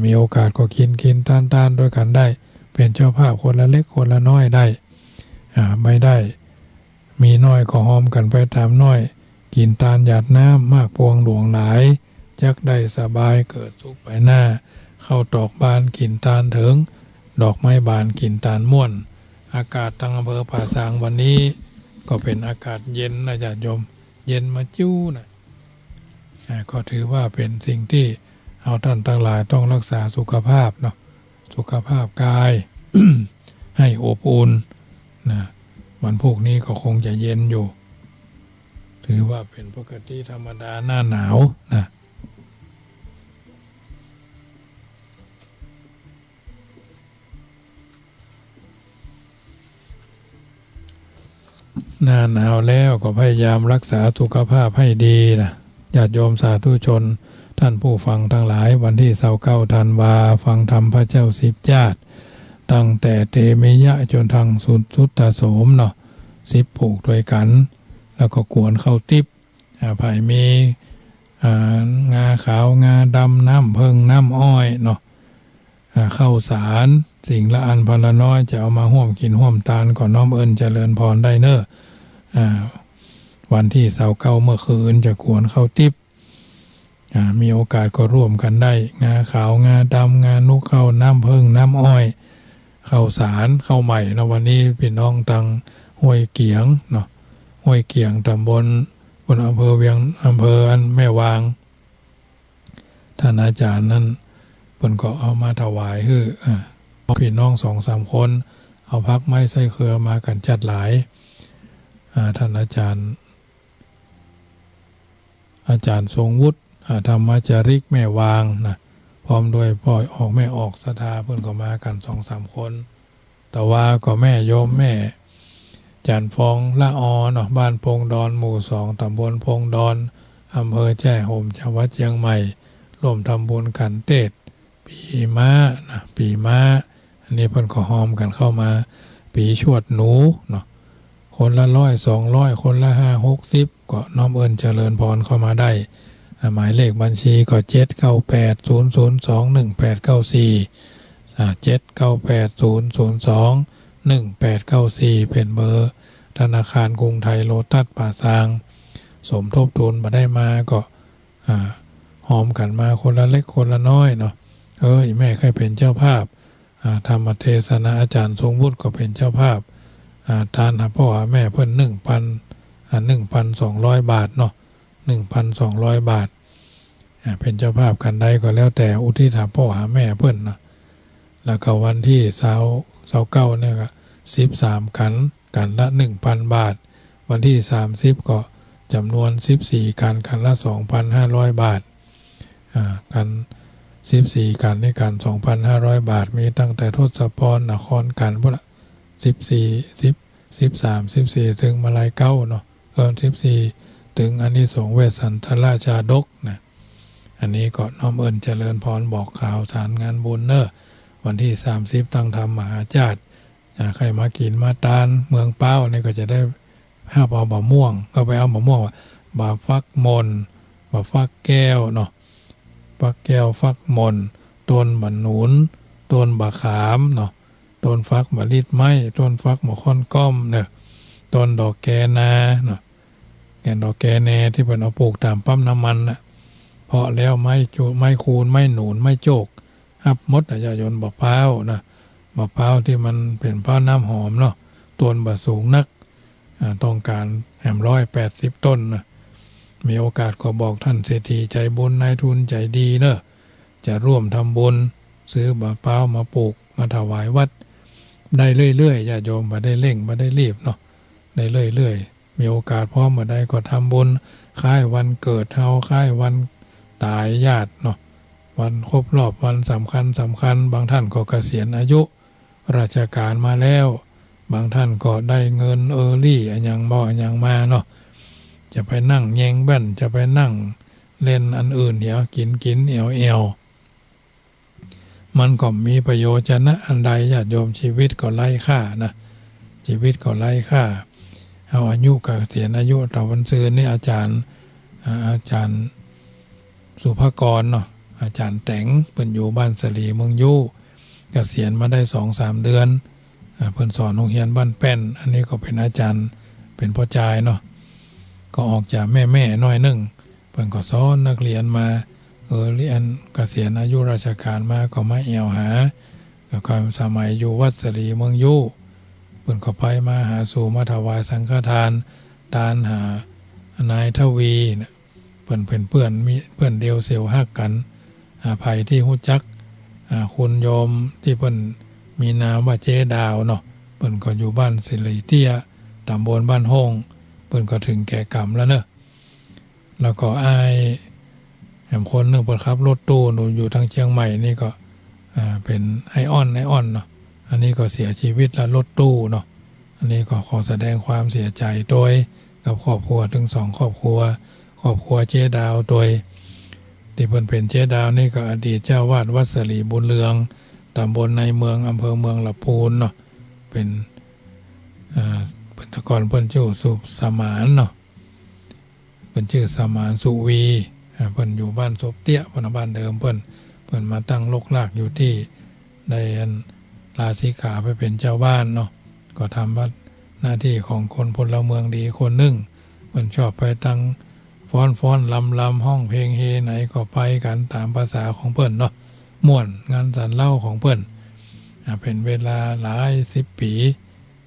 มีโอกาสก็กินต้านด้วยกันได้เป็นเจ้าภาพคนละเล็กคนละน้อยได้ไม่ได้มีน้อยก็หอมกันไปตามน้อยกินตาลหยาดน้ำมากพวงหลวงหลายจักได้สบายเกิดสุขไปหน้าเข้าตอกบานกินตาลถึงดอกไม้บานกินตาลม่วนอากาศทางอำเภอป่าซางวันนี้ก็เป็นอากาศเย็นนะญาติโยมเย็นมาจู้นะก็ถือว่าเป็นสิ่งที่เอาท่านทั้งหลายต้องรักษาสุขภาพเนาะสุขภาพกาย ให้อบอุ่นนะวันพวกนี้ก็คงจะเย็นอยู่ถือว่าเป็นปกติธรรมดาหน้าหนาวนะหน้าหนาวแล้วก็พยายามรักษาสุขภาพให้ดีนะญาติโยมสาธุชนท่านผู้ฟังทั้งหลายวันที่29ธันวาฟังธรรมพระเจ้า10 ชาติตั้งแต่เตเมยะจนทางสุตตโสมเนาะ10ผูกด้วยกันแล้วก็กวนเข้าติ๊บภายมีงาขาวงาดำน้ำเพิงน้ำอ้อยเนาะข้าวสารสิ่งละอันพันละน้อยจะเอามาห่วมกินห่วมทานก่อนน้อมเอิญเจริญพรได้เนอะวันที่29เมื่อคืนจะกวนเข้าติ๊บมีโอกาสก็ร่วมกันได้งาขาวงาดำงานุกข้าวน้ำเพิงน้ำอ้อยข้าวสารข้าวใหม่นะวันนี้พี่น้องตังห้วยเกียงเนาะห้วยเกียงตำบลอำเภอเวียงอำเภอแม่วางท่านอาจารย์นั้นเพิ่นก็เอามาถวายคือพี่น้อง2-3คนเอาพักไม้ไส้เครือมากันจัดหลายท่านอาจารย์ทรงวุฒิธรรมจาริกแม่วางนะพร้อมด้วยพ่อออกแม่ออกศรัทธาเพิ่นก็มากัน2-3คนแต่ว่าก็แม่โยมแม่จันฟองละอเนาะบ้านพงดอนหมู่2ตำบลพงดอนอำเภอแจ้ห่มจังหวัดเชียงใหม่ ร่วมทำบุญกันเทศปีม้านะปีม้าอันนี้เพิ่นก็หอมกันเข้ามาปีชวดหนูเนาะคนละ100 200คนละ50 60ก็น้อมเอิญเจริญพรเข้ามาได้หมายเลขบัญชีก็79800218894เป็นเบอร์ธนาคารกรุงไทยโลตัสป่าซางสมทบทุนมาได้มาก็หอมกันมาคนละเล็กคนละน้อยเนาะแม่เคยเป็นเจ้าภาพธรรมเทศนาอาจารย์ทรงวุฒิก็เป็นเจ้าภาพทานพ่อแม่เพิ่น1,200 บาทเนาะ1,200 บาทเป็นเจ้าภาพกันได้ก็แล้วแต่อุทิศหาพ่อหาแม่เพิ่นนะแล้วก็วันที่29เนี่ยก็13กันละ 1,000 บาทวันที่30ก็จำนวน14กันละ 2,500 บาทกัน14กันในกัน 2,500 บาทมีตั้งแต่ทศพรนครกันพุ่นละ13 14ถึงมาลายเก้าเนาะ14ถึงอานิสงส์เวสสันตราชาดกนะอันนี้ก็น้อมเอิญเจริญพรบอกข่าวสารงานบุญเนอะวันที่30ตั้งธรรมมหาจาตุใครมากินมาตานเมืองเป้านี่ก็จะได้เอาบะม่วงก็ไปเอาบะม่วงบะฟักมนบะฟักแก้วเนาะฟักแก้วฟักมนต้นบะหนุนต้นบะขามเนาะต้นฟักบะลิดไม้ต้นฟักมะค่อนก้อมเนี่ยต้นดอกแกนาเนาะแกนดอกแกแนที่เป็นเอาปลูกตามปั๊มน้ำมันน่ะเพาะแล้วไม้จูไม้คูนไม้หนุนไม้โจกฮับมดอาจจะยนบะพร้าวนะบะพร้าวที่มันเป็นพร้าวน้ำหอมเนาะต้นบะสูงนักต้องการ180 ต้นนะมีโอกาสก็บอกท่านเศรษฐีใจบุญนายทุนใจดีเนอะจะร่วมทำบุญซื้อบะพร้าวมาปลูกมาถวายวัดได้เรื่อยๆญาติโยมมาได้เร่งมาได้รีบเนาะได้เรื่อยๆมีโอกาสพร้อมมาได้ก็ทำบุญค่ายวันเกิดเฮาค่ายวันตายญาติเนาะวันครบรอบวันสำคัญบางท่านก็เกษียณอายุราชการมาแล้วบางท่านก็ได้เงินอย่างอย่างมาเนาะจะไปนั่งแยงแบ่นจะไปนั่งเล่นอันอื่นเดี๋ยวกินเอวมันก็มีประโยชน์นะอันใดญาติโยมชีวิตก็ไร้ค่านะชีวิตก็ไร้ค่าเอาอายุเกษียณอายุตะวันซืนนี่อาจารย์สุภกรเนาะอาจารย์แต่งเป็นอยู่บ้านสลีเมืองยูเกษียณมาได้ 2-3 เดือนเพิ่นสอนโรงเรียนบ้านแป้นอันนี้ก็เป็นอาจารย์เป็นพ่อจายเนาะก็ออกจากแม่น้อยนึงเพิ่นก็สอนนักเรียนมาเรียนเกษียณอายุราชการมาก็มาแอวหาก็สมัยอยู่วัดสลีเมืองยูเพิ่นก็ไปมาหาสู่มาถวายสังฆทานตานหานายทวีเนี่ยเพิ่นเป็นเพื่อนมีเพื่อนเดียวเสียวฮักกันภัยที่ฮู้จักคุณโยมที่เพิ่นมีนามว่าเจดาวเนาะเพิ่นก็อยู่บ้านสิริเตี้ยตำบลบ้านห้องเพิ่นก็ถึงแก่กรรมแล้วเนอะแล้วก็อายคนหนึ่งเพิ่นขับรถตู้อยู่ทางเชียงใหม่นี่ก็เป็นไอออนเนาะอันนี้ก็เสียชีวิตแล้วรถตู้เนาะอันนี้ก็ขอแสดงความเสียใจโดยกับครอบครัวถึง2ครอบครัวเจดาวโดยที่เพิ่นเป็นเจดาวนี่ก็อดีตเจ้าวาดวัดสลีบุญเรืองตำบลในเมืองอำเภอเมืองลำพูนเนาะเป็นตะกอนเพิ่นชื่อสุสมานเนาะเพิ่นชื่อสมานสุวีเพิ่นอยู่บ้านศพเตี้ยบ้านเดิมเพิ่นมาตั้งลกลากอยู่ที่ได้ลาสิกขาไปเป็นเจ้าบ้านเนาะก็ทำหน้าที่ของคนพลเมืองดีคนหนึ่งเพิ่นชอบไปตั้งฟ้อนลำห้องเพลงเฮไหนก็ไปกันตามภาษาของเพิ่นเนาะม่วนงานสรรเล่าของเพิ่นเป็นเวลาหลาย10 ปี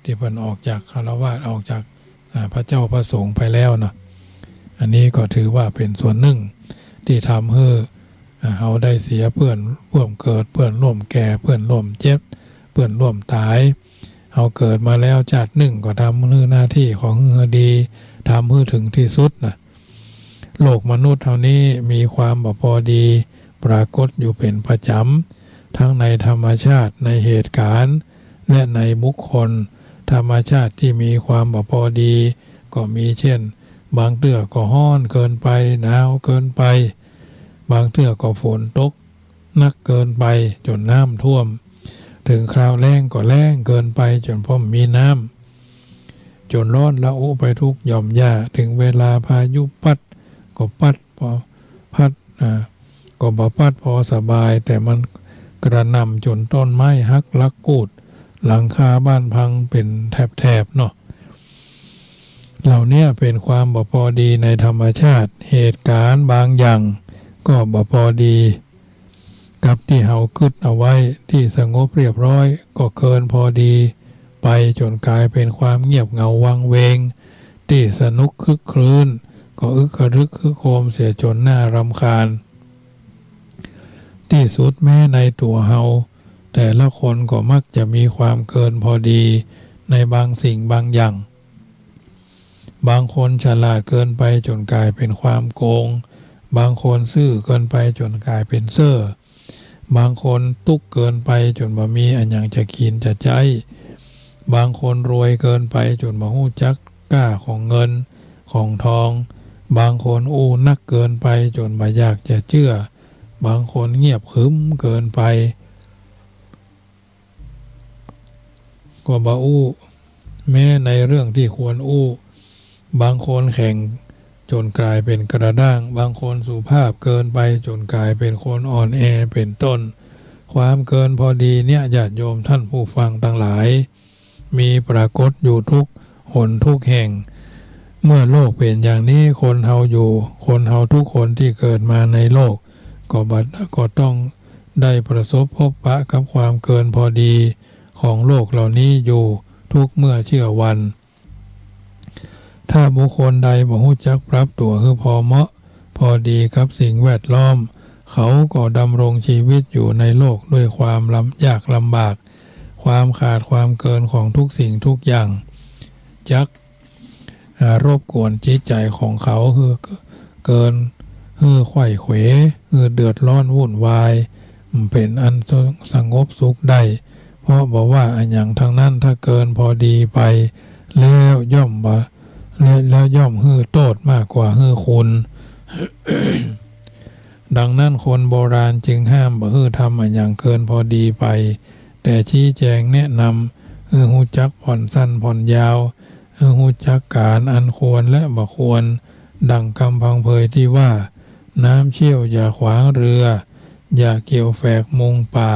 ที่เพิ่นออกจากคฤหัสถ์ออกจากพระเจ้าประสงค์ไปแล้วเนาะอันนี้ก็ถือว่าเป็นส่วนหนึ่งที่ทำให้เฮาได้เสียเพื่อนร่วมเกิดเพื่อนร่วมแก่เพื่อนร่วมเจ็บเพื่อนร่วมตายเฮาเกิดมาแล้วชาติหนึ่งก็ทำหน้าที่ของเฮาดีทำให้ถึงที่สุดนะโลกมนุษย์เท่านี้มีความบ่พอดีปรากฏอยู่เป็นประจำทั้งในธรรมชาติในเหตุการณ์และในบุคคลธรรมชาติที่มีความบ่พอดีก็มีเช่นบางเตื้อก็ร้อนเกินไปหนาวเกินไป บางเทื่อก็ฝนตกหนักเกินไปจนน้ำท่วมถึงคราวแล้งก็แล้งเกินไปจนพอมีน้ำจนร้อนละอุไปทุกหย่อมหญ้าถึงเวลาพายุพัดก็พัดพอพัดก็บ่พัดพอสบายแต่มันกระหน่ำจนต้นไม้หักลักกูดหลังคาบ้านพังเป็นแถบเนาะเหล่านี้เป็นความบ่พอดีในธรรมชาติเหตุการณ์บางอย่างก็บ่พอดีกับที่เฮาคิดเอาไว้ที่สงบเรียบร้อยก็เกินพอดีไปจนกลายเป็นความเงียบเหงาวังเวงที่สนุกคึกครื้นก็อึกกระรึกคึกโครมเสียจนน่ารำคาญที่สุดแม้ในตัวเฮาแต่ละคนก็มักจะมีความเกินพอดีในบางสิ่งบางอย่างบางคนฉลาดเกินไปจนกลายเป็นความโกงบางคนซื่อเกินไปจนกลายเป็นเซ่อบางคนตุกเกินไปจนบ่มีอันหยังจะกินจะใช้บางคนรวยเกินไปจนบ่ฮู้จักค่าของเงินของทองบางคนอู้นักเกินไปจนบ่อยากจะเชื่อบางคนเงียบขรึมเกินไปก็บ่อู้แม้ในเรื่องที่ควรอู้บางคนแข่งจนกลายเป็นกระด้างบางคนสุภาพเกินไปจนกลายเป็นคนอ่อนแอเป็นต้นความเกินพอดีเนี่ยญาติโยมท่านผู้ฟังทั้งหลายมีปรากฏอยู่ทุกหนทุกแห่งเมื่อโลกเป็นอย่างนี้คนเฮาทุกคนที่เกิดมาในโลกก็ต้องได้ประสบพบปะกับความเกินพอดีของโลกเหล่านี้อยู่ทุกเมื่อเชื่อวันถ้าบุคคลใดบ่ฮู้จักปรับตัวคือพอเหมาะพอดีกับสิ่งแวดล้อมเขาก็ดำรงชีวิตอยู่ในโลกด้วยความยากลำบากความขาดความเกินของทุกสิ่งทุกอย่างจักรบกวนจิตใจของเขาคือเกินไขว้เขวเดือดร้อนวุ่นวายเป็นอันสงบสุขได้เพราะบอกว่าอันอย่างทางนั้นถ้าเกินพอดีไปแล้วย่อมโทษมากกว่าคุณ ดังนั้นคนโบราณจึงห้ามบ่ทำอันอย่างเกินพอดีไปแต่ชี้แจงแนะนำฮู้จักผ่อนสั้นผ่อนยาวฮู้จักการอันควรและบ่ควรดังคำพังเพยที่ว่าน้ำเชี่ยวอย่าขวางเรืออย่าเกี่ยวแฝกมุงป่า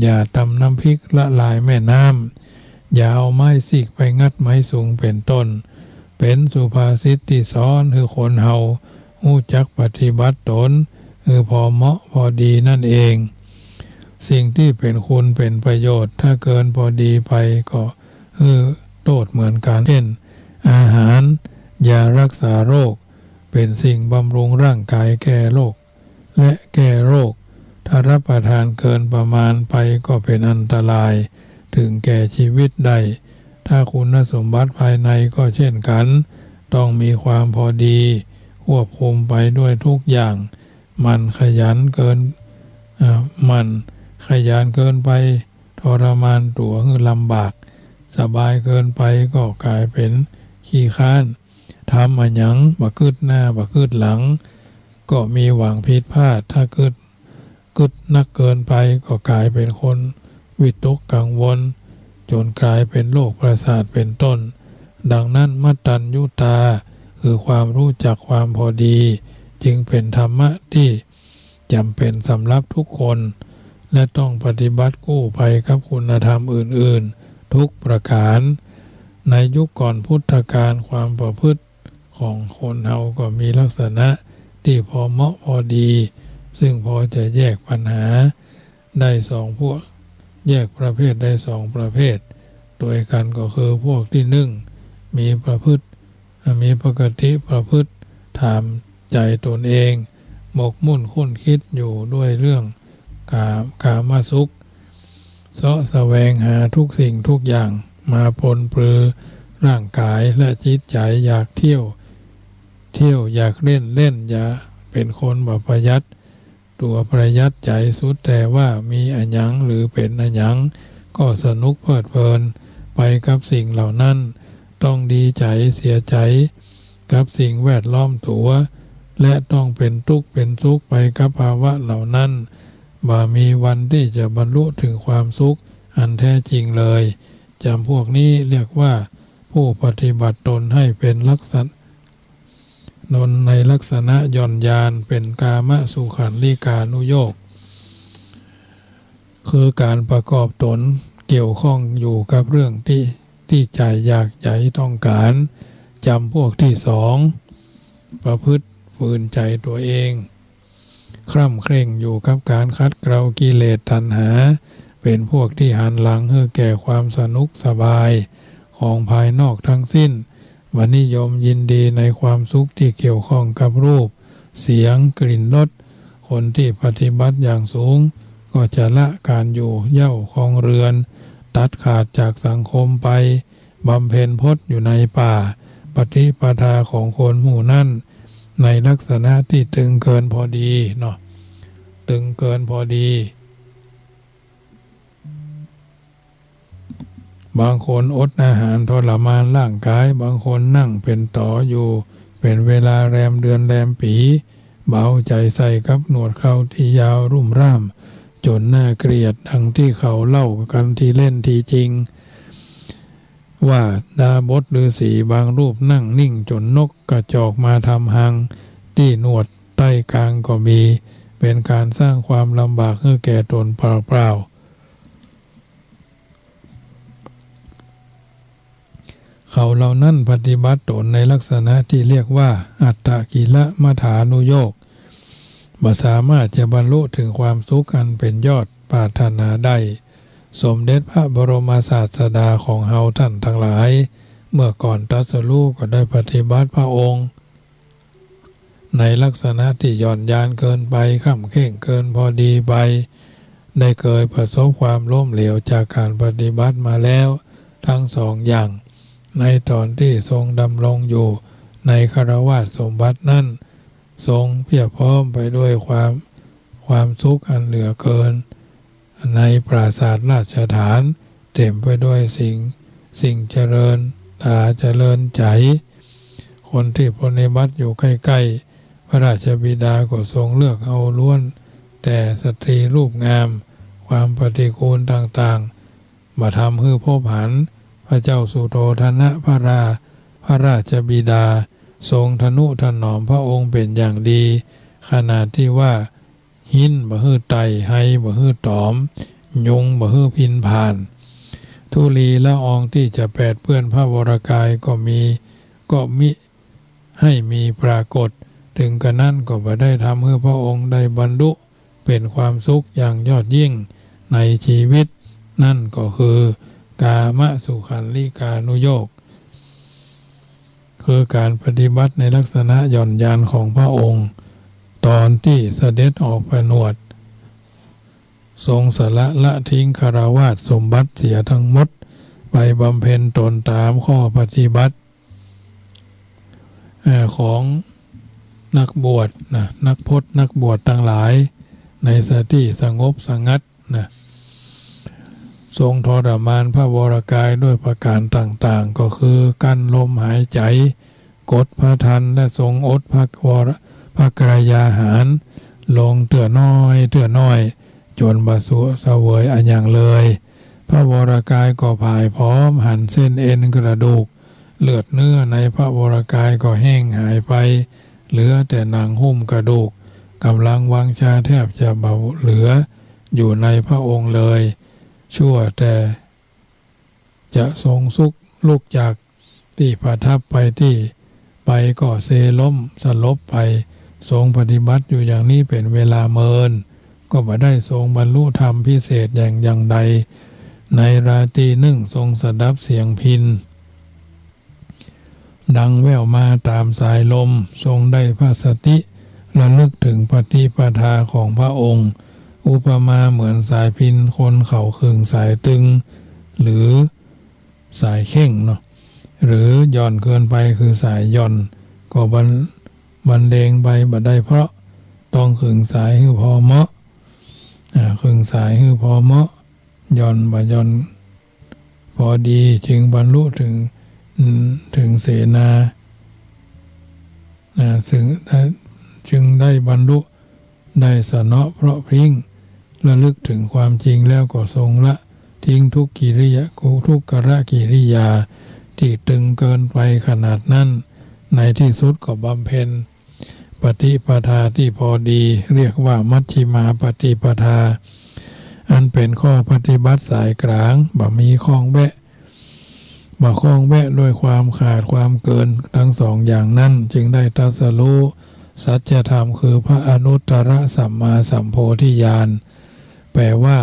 อย่าตำน้ำพริกละลายแม่น้ำอย่าเอาไม้สิกไปงัดไม้สูงเป็นต้นเป็นสุภาษิตที่สอนคือคนเฮาฮู้จักปฏิบัติตนพอเหมาะพอดีนั่นเองสิ่งที่เป็นคุณเป็นประโยชน์ถ้าเกินพอดีไปก็โทษเหมือนกันเช่นอาหารยารักษาโรคเป็นสิ่งบำรุงร่างกายแก้โรคและแก้โรคถ้ารับประทานเกินประมาณไปก็เป็นอันตรายถึงแก่ชีวิตได้ถ้าคุณสมบัติภายในก็เช่นกันต้องมีความพอดีควบคุมไปด้วยทุกอย่างมันขยันเกินไปทรมานตัวลำบากสบายเกินไปก็กลายเป็นขี้ค้านทำอันหยังบ่คืดหน้าบ่คืดหลังก็มีหวังผิดพลาดถ้าคืดนักเกินไปก็กลายเป็นคนวิตกกังวลจนกลายเป็นโรคประสาทเป็นต้นดังนั้นมัตตัญญูตาคือความรู้จักความพอดีจึงเป็นธรรมะที่จำเป็นสำหรับทุกคนและต้องปฏิบัติกู้ภัยกับคุณธรรมอื่นๆทุกประการในยุคก่อนพุทธกาลความประพฤติของคนเฮาก็มีลักษณะที่พอเหมาะพอดีซึ่งพอจะแยกปัญหาได้สองพวกแยกประเภทได้สองประเภทโดยกันก็คือพวกที่มีปกติประพฤติถามใจตนเองหมกมุ่นคุ้นคิดอยู่ด้วยเรื่องกามสุขเสาะแสวงหาทุกสิ่งทุกอย่างมาปนปลือร่างกายและจิตใจอยากเที่ยวอยากเล่นอย่าเป็นคนบ่ประหยัดตัวประหยัดใจสุดแต่ว่ามีอันหยังหรือเป็นอันหยังก็สนุกเพลิดเพลินไปกับสิ่งเหล่านั้นต้องดีใจเสียใจกับสิ่งแวดล้อมตัว และต้องเป็นทุกข์เป็นสุขไปกับภาวะเหล่านั้นบ่มีวันที่จะบรรลุถึงความสุขอันแท้จริงเลยจำพวกนี้เรียกว่าผู้ปฏิบัติตนให้เป็นลักษณะนนในลักษณะย่อนยานเป็นกามสุขันลิกานุโยคคือการประกอบตนเกี่ยวข้องอยู่กับเรื่องที่ใจอยากใจต้องการจำพวกที่สองประพฤติฝืนใจตัวเองคร่ำเคร่งอยู่กับการคัดเกลากิเลสตัณหาเป็นพวกที่หันหลังให้แก่ความสนุกสบายของภายนอกทั้งสิ้นวนิยมยินดีในความสุขที่เกี่ยวข้องกับรูปเสียงกลิ่นรสคนที่ปฏิบัติอย่างสูงก็จะละการอยู่เหย้าคองเรือนตัดขาดจากสังคมไปบำเพ็ญพจน์อยู่ในป่าปฏิปทาของคนหมู่นั่นในลักษณะที่ตึงเกินพอดีเนาะตึงเกินพอดีบางคนอดอาหารทรมานร่างกายบางคนนั่งเป็นต่ออยู่เป็นเวลาแรมเดือนแรมปีเบาใจใส่กับหนวดเคราที่ยาวรุ่มร่ามจนน่าเกลียดดังที่เขาเล่ากันทีเล่นทีจริงว่าดาบสฤาษีบางรูปนั่งนิ่งจนนกกระจอกมาทำหังที่หนวดใต้กลางก็มีเป็นการสร้างความลำบากให้แก่ตนเปล่าๆเขาเหล่านั้นปฏิบัติตนในลักษณะที่เรียกว่าอัตตกิลมัฏฐานุโยคบ่สามารถจะบรรลุถึงความสุขอันเป็นยอดปรารถนาได้สมเด็จพระบรมศาสดาของเฮาท่านทั้งหลายเมื่อก่อนตรัสรู้ก็ได้ปฏิบัติพระองค์ในลักษณะที่หย่อนยานเกินไปข้ำเข่งเกินพอดีไปได้เคยประสบความล้มเหลวจากการปฏิบัติมาแล้วทั้งสองอย่างในตอนที่ทรงดำรงอยู่ในคฤหัสถ์สมบัตินั้นทรงเพียบพร้อมไปด้วยความสุขอันเหลือเกินในปราสาทราชฐานเต็มไปด้วยสิ่งเจริญตาเจริญใจคนที่ปฏิบัติอยู่ใกล้ๆพระราชบิดาก็ทรงเลือกเอาล้วนแต่สตรีรูปงามความปฏิกูลต่างๆมาทำให้พบหันพระเจ้าสุโธทนะพระราชบิดาทรงทนุถนอมพระองค์เป็นอย่างดีขนาดที่ว่าหินบ่ฮื้อไตไฮบ่ฮื้อตอมยุงบ่ฮื้อพินผ่านธุลีละอองที่จะแปดเปื้อนพระวรกายก็มิให้มีปรากฏถึงกระนั้นก็บ่ได้ทำให้พระองค์ได้บรรลุเป็นความสุขอย่างยอดยิ่งในชีวิตนั่นก็คือกามสุขันลิกานุโยคคือการปฏิบัติในลักษณะหย่อนยานของพระองค์ตอนที่เสด็จออกผนวดทรงสละทิ้งคฤหัสถ์สมบัติเสียทั้งหมดไปบำเพ็ญตนตามข้อปฏิบัติของนักบวชนักพจน์นักบวชทั้งหลายในสติสงบสงัดทรงทรมานพระวรกายด้วยประการต่างๆก็คือกั้นลมหายใจกดพระทันและทรงอดพระกรยาหารลงเตื่อน้อยจนบาสุเสวยอันอย่างเลยพระวรกายก็ผายพร้อมหันเส้นเอ็นกระดูกเลือดเนื้อในพระวรกายก็แห้งหายไปเหลือแต่หนังหุ้มกระดูกกำลังวังชาแทบจะเบาเหลืออยู่ในพระองค์เลยชั่วแต่จะทรงสุขลุกจากที่ประทับไปก็เซล้มสลบไปทรงปฏิบัติอยู่อย่างนี้เป็นเวลาเมินก็บ่ได้ทรงบรรลุธรรมพิเศษอย่างใดในราตรีหนึ่งทรงสดับเสียงพิณดังแว่วมาตามสายลมทรงได้พระสติระลึกถึงปฏิปทาของพระองค์อุปมาเหมือนสายพิณคนเขาขึงสายตึงหรือสายเข่งเนาะหรือหย่อนเกินไปคือสายหย่อนก็บรรเลงไปบ่ได้เพราะต้องขึงสายให้พอเหมาะขึงสายให้พอเหมาะหย่อนบ่หย่อนพอดีจึงบรรลุถึงเสนาถึง จึงได้บรรลุได้สนอเพราะพริ้งระลึกถึงความจริงแล้วก็ทรงละทิ้งทุกกิริยาทุกขกิริยาที่ตึงเกินไปขนาดนั้นในที่สุดก็บำเพ็ญปฏิปทาที่พอดีเรียกว่ามัชฌิมาปฏิปทาอันเป็นข้อปฏิบัติสายกลางบ่มีข้องแวะบ่ข้องแวะด้วยความขาดความเกินทั้งสองอย่างนั้นจึงได้ตรัสรู้สัจธรรมคือพระอนุตตรสัมมาสัมโพธิญาณแปลว่า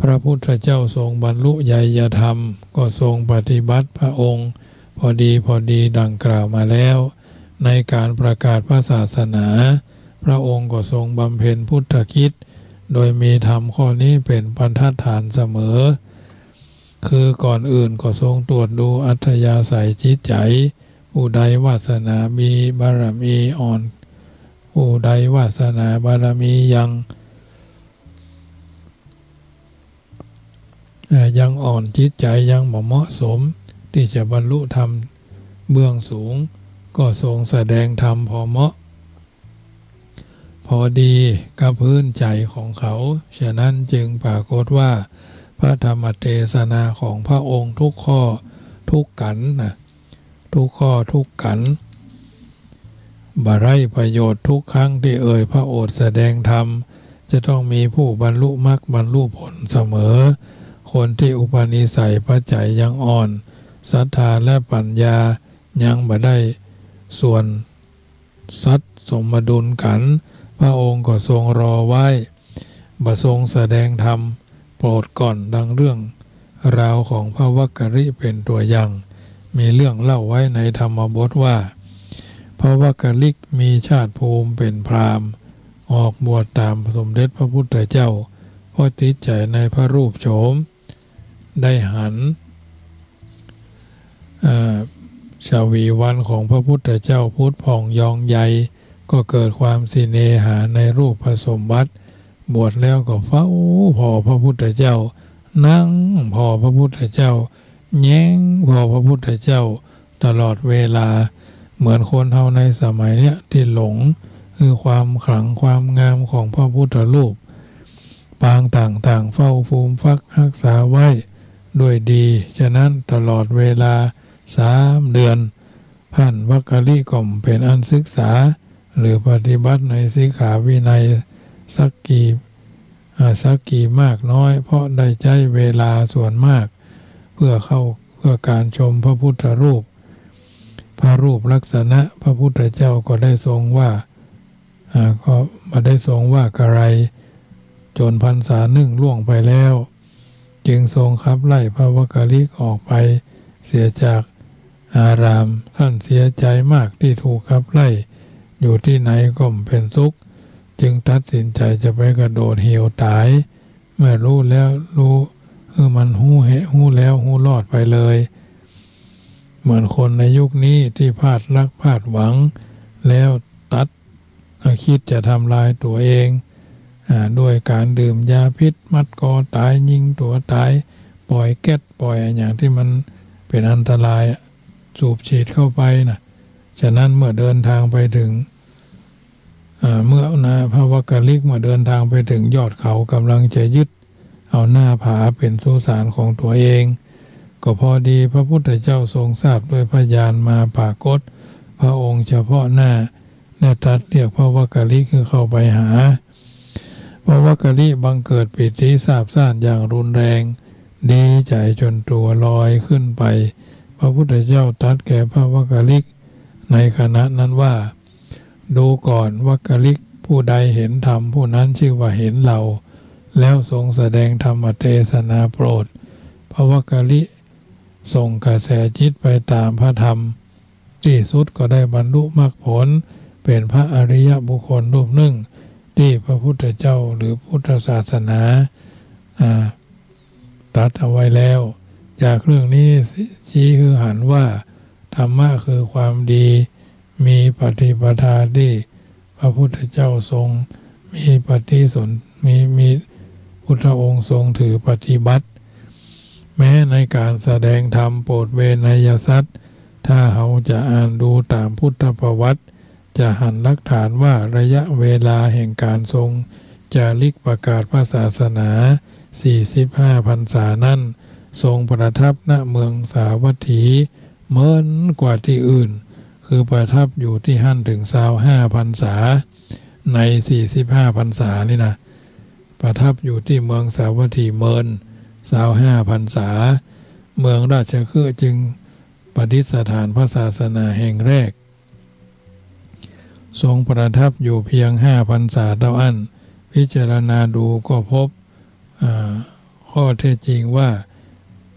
พระพุทธเจ้าทรงบรรลุไวยธรรมก็ทรงปฏิบัติพระองค์พอดีดังกล่าวมาแล้วในการประกาศพระศาสนาพระองค์ก็ทรงบำเพ็ญพุทธกิจโดยมีธรรมข้อนี้เป็นบรรทัดฐานเสมอคือก่อนอื่นก็ทรงตรวจดูอัธยาศัยจิตใจผู้ใดวาสนามีบารมีอ่อนผู้ใดวาสนาบารมียังอ่อนจิตใจยังบ่เหมาะสมที่จะบรรลุธรรมเบื้องสูงก็ทรงแสดงธรรมพอเหมาะพอดีกับพื้นใจของเขาฉะนั้นจึงปรากฏว่าพระธรรมเทศนาของพระองค์ทุกข้อทุกกันทุกข้อทุกกันบ่ไร้ประโยชน์ทุกครั้งที่พระโอษฐ์แสดงธรรมจะต้องมีผู้บรรลุมรรคบรรลุผลเสมอคนที่อุปนิสัยปัจจัยยังอ่อนศรัทธาและปัญญายังบ่ได้ส่วนสัตสมดุลกันพระองค์ก็ทรงรอไว้บ่ทรงแสดงธรรมโปรดก่อนดังเรื่องราวของพระวักกริเป็นตัวอย่างมีเรื่องเล่าไว้ในธรรมบทว่าพระวักกลิกมีชาติภูมิเป็นพราหมณ์ออกบวชตามสมเด็จพระพุทธเจ้าเพราะติดใจในพระรูปโฉมได้หันชาวีวันของพระพุทธเจ้าพุทธผ่องยองใยก็เกิดความสิเนหาในรูปผสมบัติบวชแล้วก็เฝ้าพอพระพุทธเจ้านั่งพอพระพุทธเจ้าแย้งพอพระพุทธเจ้าตลอดเวลาเหมือนคนเฮาในสมัยเนี้ยที่หลงคือความขลังความงามของพระพุทธรูปปางต่างๆเฝ้าฟูมฟักรักษาไว้ด้วยดีฉะนั้นตลอดเวลา3 เดือนพันวักกลิก่อมเป็นอันศึกษาหรือปฏิบัติในสิกขาวินัยสักกี่มากน้อยเพราะได้ใช้เวลาส่วนมากเพื่อการชมพระพุทธรูปพระรูปลักษณะพระพุทธเจ้าก็ได้ทรงว่าก็มาได้ทรงว่ากระไรจนพรรษาหนึ่งล่วงไปแล้วจึงทรงขับไล่พระวักกลิกออกไปเสียจากอารามท่านเสียใจมากที่ถูกขับไล่อยู่ที่ไหนก็ไม่เป็นสุขจึงตัดสินใจจะไปกระโดดเหวตายเมื่อรู้แล้วมันหูแล้วหูรอดไปเลยเหมือนคนในยุคนี้ที่พลาดรักพลาดหวังแล้วตัดคิดจะทำลายตัวเองด้วยการดื่มยาพิษมัดคอตายยิงตัวตายปล่อยแก๊สปล่อยอย่างที่มันเป็นอันตรายสูบฉีดเข้าไปนะฉะนั้นเมื่อเดินทางไปถึงพระวักกลิกเมื่อเดินทางไปถึงยอดเขากำลังจะยึดเอาหน้าผาเป็นสุสานของตัวเองก็พอดีพระพุทธเจ้าทรงทราบด้วยพยานมาปรากฏพระองค์เฉพาะหน้าตรัสเรียกพระวักกลิกคือเข้าไปหาพระวักกลิกบังเกิดปิติซาบซ่านอย่างรุนแรงดีใจจนตัวลอยขึ้นไปพระพุทธเจ้าตรัสแก่พระวักกลิกในขณะนั้นว่าดูก่อนวักกลิกผู้ใดเห็นธรรมผู้นั้นชื่อว่าเห็นเราแล้วทรงแสดงธรรมเทศนาโปรดพระวักกลิกส่งกระแสจิตไปตามพระธรรมที่สุดก็ได้บรรลุมรรคผลเป็นพระอริยบุคคลรูปหนึ่งที่พระพุทธเจ้าหรือพุทธศาสนาตัดเอาไว้แล้วจากเรื่องนี้ชี้คือหันว่าธรรมะคือความดีมีปฏิปทาที่พระพุทธเจ้าทรงมีมีพุทธองค์ทรงถือปฏิบัติแม้ในการแสดงธรรมโปรดเวนยสัตว์ถ้าเราจะอ่านดูตามพุทธประวัติ จะหันหลักฐานว่าระยะเวลาแห่งการทรงจาริกประกาศพระศาสนา45 พรรษานั้นทรงประทับณเมืองสาวัตถีเหมือนกว่าที่อื่นคือประทับอยู่ที่หั่นถึง25 พรรษาใน45 พรรษานี่นะประทับอยู่ที่เมืองสาวัตถีเมิน25 พรรษาเมืองราชคฤห์จึงประดิษฐานพระศาสนาแห่งแรกทรงประทับอยู่เพียง5 พรรษาเท่านั้นพิจารณาดูก็พบข้อเท็จจริงว่า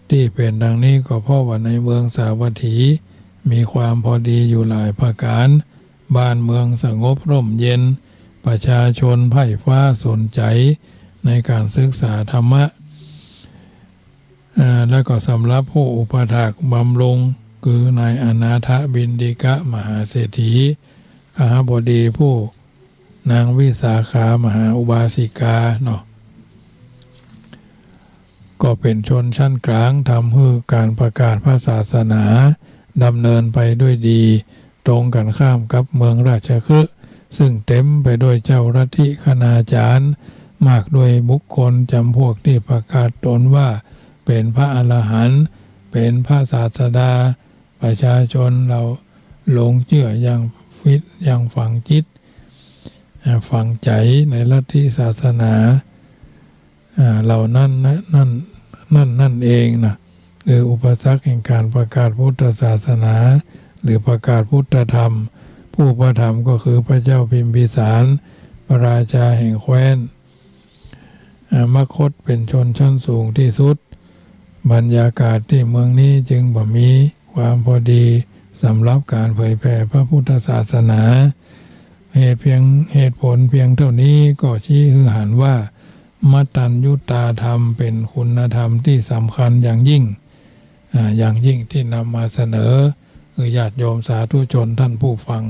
ที่เป็นดังนี้ก็เพราะว่าในเมืองสาวัตถีมีความพอดีอยู่หลายประการบ้านเมืองสงบร่มเย็นประชาชนไผ่ฟ้าสนใจในการศึกษาธรรมะแล้วก็สำหรับผู้อุปถากบำรุงคือนายอนาถบิณฑิกะมหาเศรษฐีขหบดีผู้นางวิสาขามหาอุบาสิกาเนาะก็เป็นชนชั้นกลางทำให้การประกาศพระศาสนาดำเนินไปด้วยดีตรงกันข้ามกับเมืองราชคฤห์ซึ่งเต็มไปด้วยเจ้าลัทธิคณาจารย์มากด้วยบุคคลจำพวกที่ประกาศตนว่าเป็นพระอรหันต์เป็นพระศาสดาประชาชนเราหลงเชื่ออย่างฟิตอย่างฝังจิตฝังใจในลัทธิศาสนาเหล่านั้นนั่นเองนะคืออุปสรรคแห่งการประกาศพุทธศาสนาหรือประกาศพุทธธรรมผู้ประธรรมก็คือพระเจ้าพิมพิสารพระราชาแห่งแคว้นมคธเป็นชนชั้นสูงที่สุดบรรยากาศที่เมืองนี้จึงบ่มีความพอดีสำหรับการเผยแผ่พระพุทธศาสนาเหตุผลเพียงเท่านี้ก็ชี้ให้เห็นว่ามัตตัญญูตาธรรมเป็นคุณธรรมที่สำคัญอย่างยิ่งที่นำมาเสนอคือญาติโยมสาธุชนท่านผู้ฟัง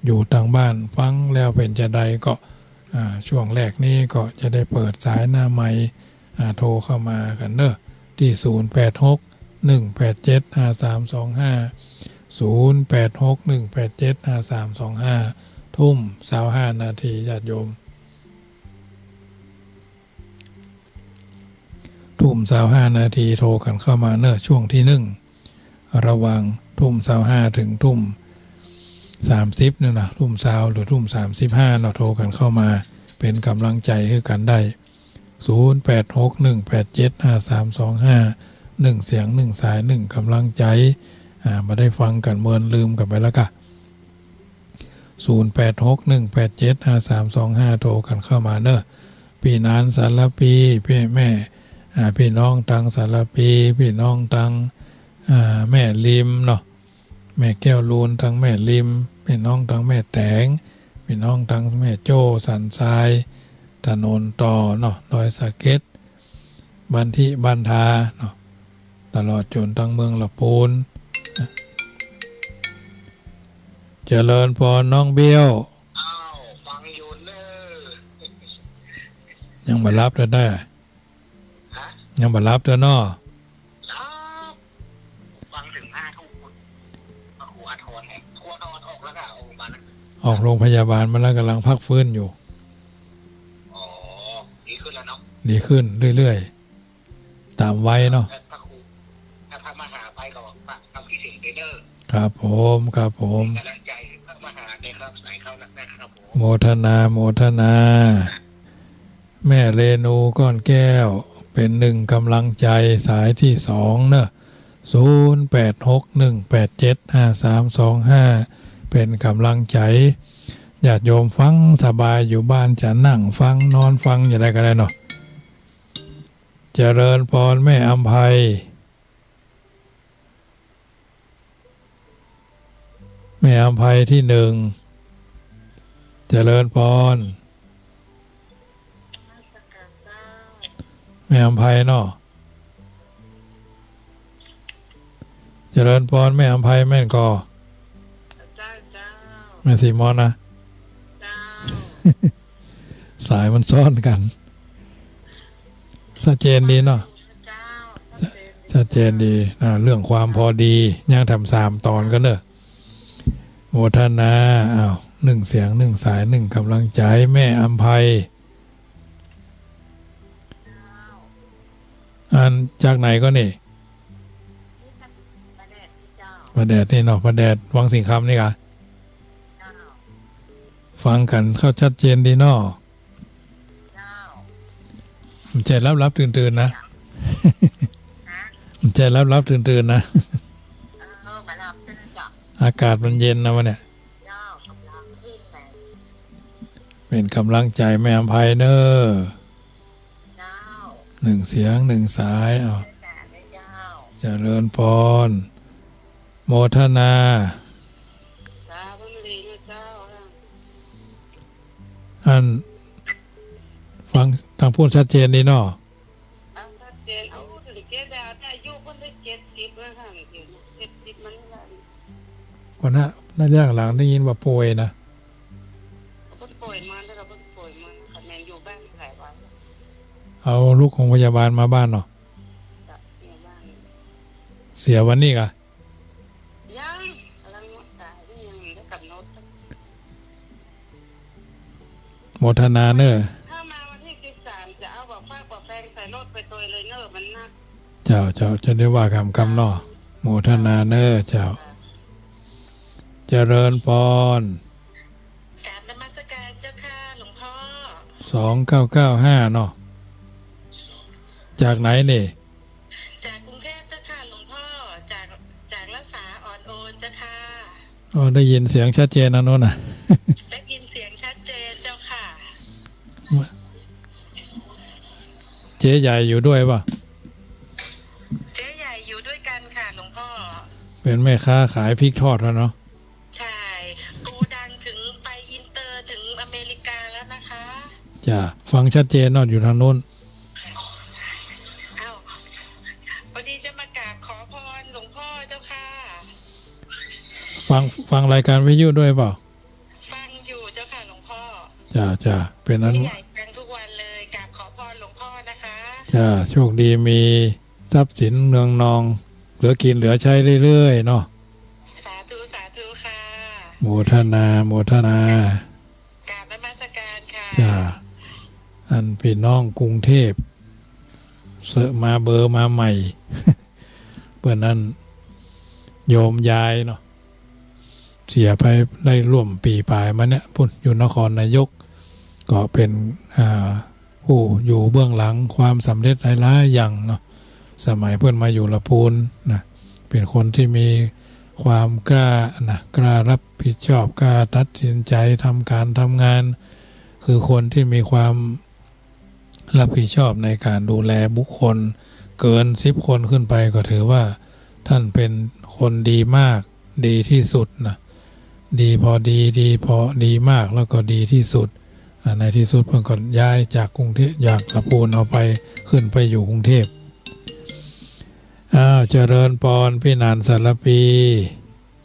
อยู่ทางบ้านฟังแล้วเป็นจะใดก็ช่วงแรกนี้ก็จะได้เปิดสายหน้าไมค์โทรเข้ามากันเนอะที่0861875325 ทุ่ม25 นาทีญาติโยมทุ่ม25 นาทีโทรกันเข้ามาเนอะช่วงที่ระหว่างทุ่ม25ถึงทุ่ม30เนี่ยนะทุ่ม20หรือทุ่ม35เนาะโทรกันเข้ามาเป็นกำลังใจให้กันได้0861875325 1เสียง1สาย1กำลังใจมาได้ฟังกันเมินลืมกันไปแล้วก็0861875325โทรกันเข้ามาเนอะพี่นานสารพีพี่แม่พี่น้องตังสารพีพี่น้องตังแม่ลิมเนาะแม่แก้วลูนตังแม่ลิมพี่น้องตังแม่แตงพี่น้องตังแม่โจ้สันทรายถนนต่อเนาะดอยสะเก็ดบันทิบันทาเนาะตลอดจนตังเมืองละปูนเจริญพรน้องเบี้ยวฟังอยู่เนอยังมารับเธอได้ยังมารับเธอเนาะฟังถึง5 ทุ่มครูอาทรครูอาทรออกแล้วก็ออกโรงพยาบาลมาแล้วกำลังพักฟื้นอยู่ดีขึ้นแล้วเนาะดีขึ้นเรื่อยๆตามไว้เนาะถ้าพระมหาไปก็ทำพิเศษเด้อครับผมกำลังใจพระมหาได้ครับใส่เข้านะครับผมโมทนาแม่เรนูก้อนแก้วเป็น1กำลังใจสายที่2เนอะ0861875325เป็นกำลังใจญาติโยมฟังสบายอยู่บ้านจะนั่งฟังนอนฟังอย่างไรก็ได้เนาะเจริญพรแม่อำไพแม่อำไพที่1เจริญพรแม่อำไพเนาะเจริญพรแม่อำไพแม่นก่อแม่สีมอนนะสายมันซ้อนกันชัดเจนดีเนาะชัดเจนดีเรื่องความพอดีย่างทำ3 ตอนกันเนอะโมทนา หนึ่งเสียงหนึ่งสายหนึ่งกำลังใจแม่อำไพอันจากไหนก็นี่ประแดดนี่เนาะประแดดวังสิงคำนี่กะฟังกันเข้าชัดเจนดีเนาะมันใจรับตื่นนะมันใจรับตื่นนะอากาศมันเย็นนะวะเนี่ยเป็นกำลังใจแม่อำไพเนอหนึ่งเสียงหนึ่งสายเจริญพรโมทนาอันฟังทางพูดชัดเจนดีเนาะก่อนหน้าเรื่องหลังได้ยินว่าป่วยนะเอาลูกของพยาบาลมาบ้านเนาะเสียวันนี้กะโมทนาเนอถ้ามาวันที่13จะเอาบอกฝากบอกแฟนใส่รถไปตัวเลยเนอมันนักเจ้าจะได้ว่าคำเนาะโมทนาเนอเจ้าเจริญพรกราบนมัสการเจ้าค่ะหลวงพ่อ2995เนาะจากไหนนี่จากกรุงเทพเจ้าค่ะหลวงพ่อจากรักษาอ่อนโอนเจ้าค่ะอ๋อได้ยินเสียงชัดเจนนะโน่นน่ะได้ยินเสียงชัดเจนเจ้าค่ะเจ๊ใหญ่อยู่ด้วยป่ะเจ๊ใหญ่อยู่ด้วยกันค่ะหลวงพ่อเป็นแม่ค้าขายพริกทอดแล้วเนาะใช่โกดังถึงไปอินเตอร์ถึงอเมริกาแล้วนะคะจ้ะฟังชัดเจนเนาะอยู่ทางโน้นพอดีจะมากราบขอพรหลวงพ่อเจ้าค่ะฟังรายการวิทยุด้วยเปล่าฟังอยู่เจ้าค่ะหลวงพ่อจ้าเป็นนั้นใหญ่กันทุกวันเลยกราบขอพรหลวงพ่อนะคะจ้าโชคดีมีทรัพย์สินเนืองนองเหลือกินเหลือใช้เรื่อยๆเนาะสาธุค่ะโมทนากราบนมัสการค่ะจ้าอันพี่น้องกรุงเทพเสอะมาเบอร์มาใหม่ เพื่อนนั้นโยมยายเนาะเสียไปได้ร่วมปีปลายมาเนี่ยพุ่นอยู่นครนายกก็เป็นผู้อยู่เบื้องหลังความสำเร็จหลายๆอย่างเนาะสมัยเพื่อนมาอยู่ละพูนนะเป็นคนที่มีความกล้ารับผิดชอบกล้าตัดสินใจทำงานคือคนที่มีความรับผิดชอบในการดูแลบุคคลเกิน10 คนขึ้นไปก็ถือว่าท่านเป็นคนดีมากดีที่สุดนะดีพอดีมากแล้วก็ดีที่สุดในที่สุดเพิ่งก็ย้ายจากกรุงเทพจากลำพูนเอาไปขึ้นไปอยู่กรุงเทพเจริญพรพี่นานสารปี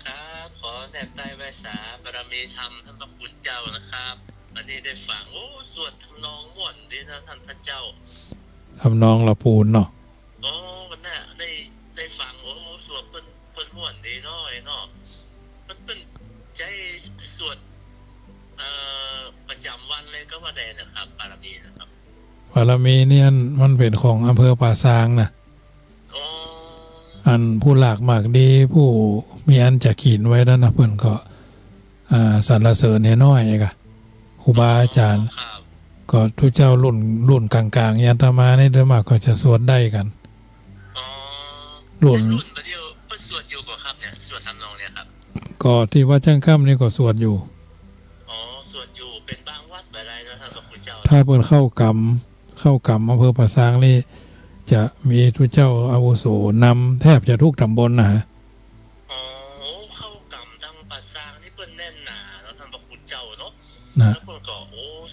ครับขอแด่ใต้ไวสาบารมีธรรมท่านพระคุณเจ้านะครับวันนี้ได้ฟังสวดทำนองม่วนดีนะท่านพระเจ้าทำนองละปูนเนาะวันน่ะได้ฟังสวดเพิ่นม่วนดีน้อยเนาะมันเป็นใจสวดประจำวันเลยก็ว่าได้นะครับบารมีนะครับบารมีเนี่ยมันเป็นของอำเภอป่าซางนะอันผู้หลากมากดีผู้มีอันจะขีนไว้แล้วนะเพิ่นก็สรรเสริญน้อยๆกะครูบาอาจารย์ก็ทุกเจ้ารุ่นกลางๆยันตมาในโดยมากก็จะสวดได้กันรุ่นประเดี๋ยวเพิ่นสวดอยู่บ่ครับเนี่ยสวดทำนองเนี่ยครับก็ที่วัดช่างค่ำนี่ก็สวดอยู่สวดอยู่เป็นบางวัดไปได้นะท่านพระคุณเจ้าถ้าเพิ่นเข้ากรรมอำเภอป่าซางนี่จะมีทุกเจ้าอาวุโสนำแทบจะทุกตำบลนะฮะเข้ากรรมทั้งป่าซางนี่เพิ่นแน่นหนาแล้วท่านพระคุณเจ้าเนาะแล้วเพิ่นก็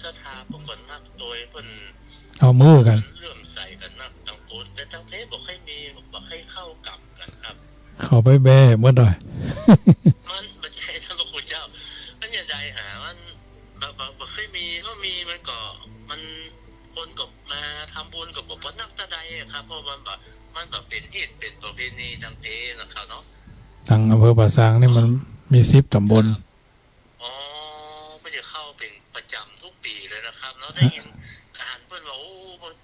ศรัทธาเพิ่นก็นักโดยเพิ่นเอามือกันเลื่อมใสกันนักต่างคนแต่ทั้งเพศบอกให้เข้ากรรมกันครับเข้าไปแบ่เมื่อใดมันบ่ใช่ท่านพระคุณเจ้ามันอย่าใดหามันบ่เคยมีก็มีมันก็มันคนก็มาทำบุญกับบ่นักตะใดครับเพราะมันก็เป็นเหตุเป็นประเพณีทางเพศนะครับเนาะทางอำเภอป่าซางนี่มันมี10 ตำบล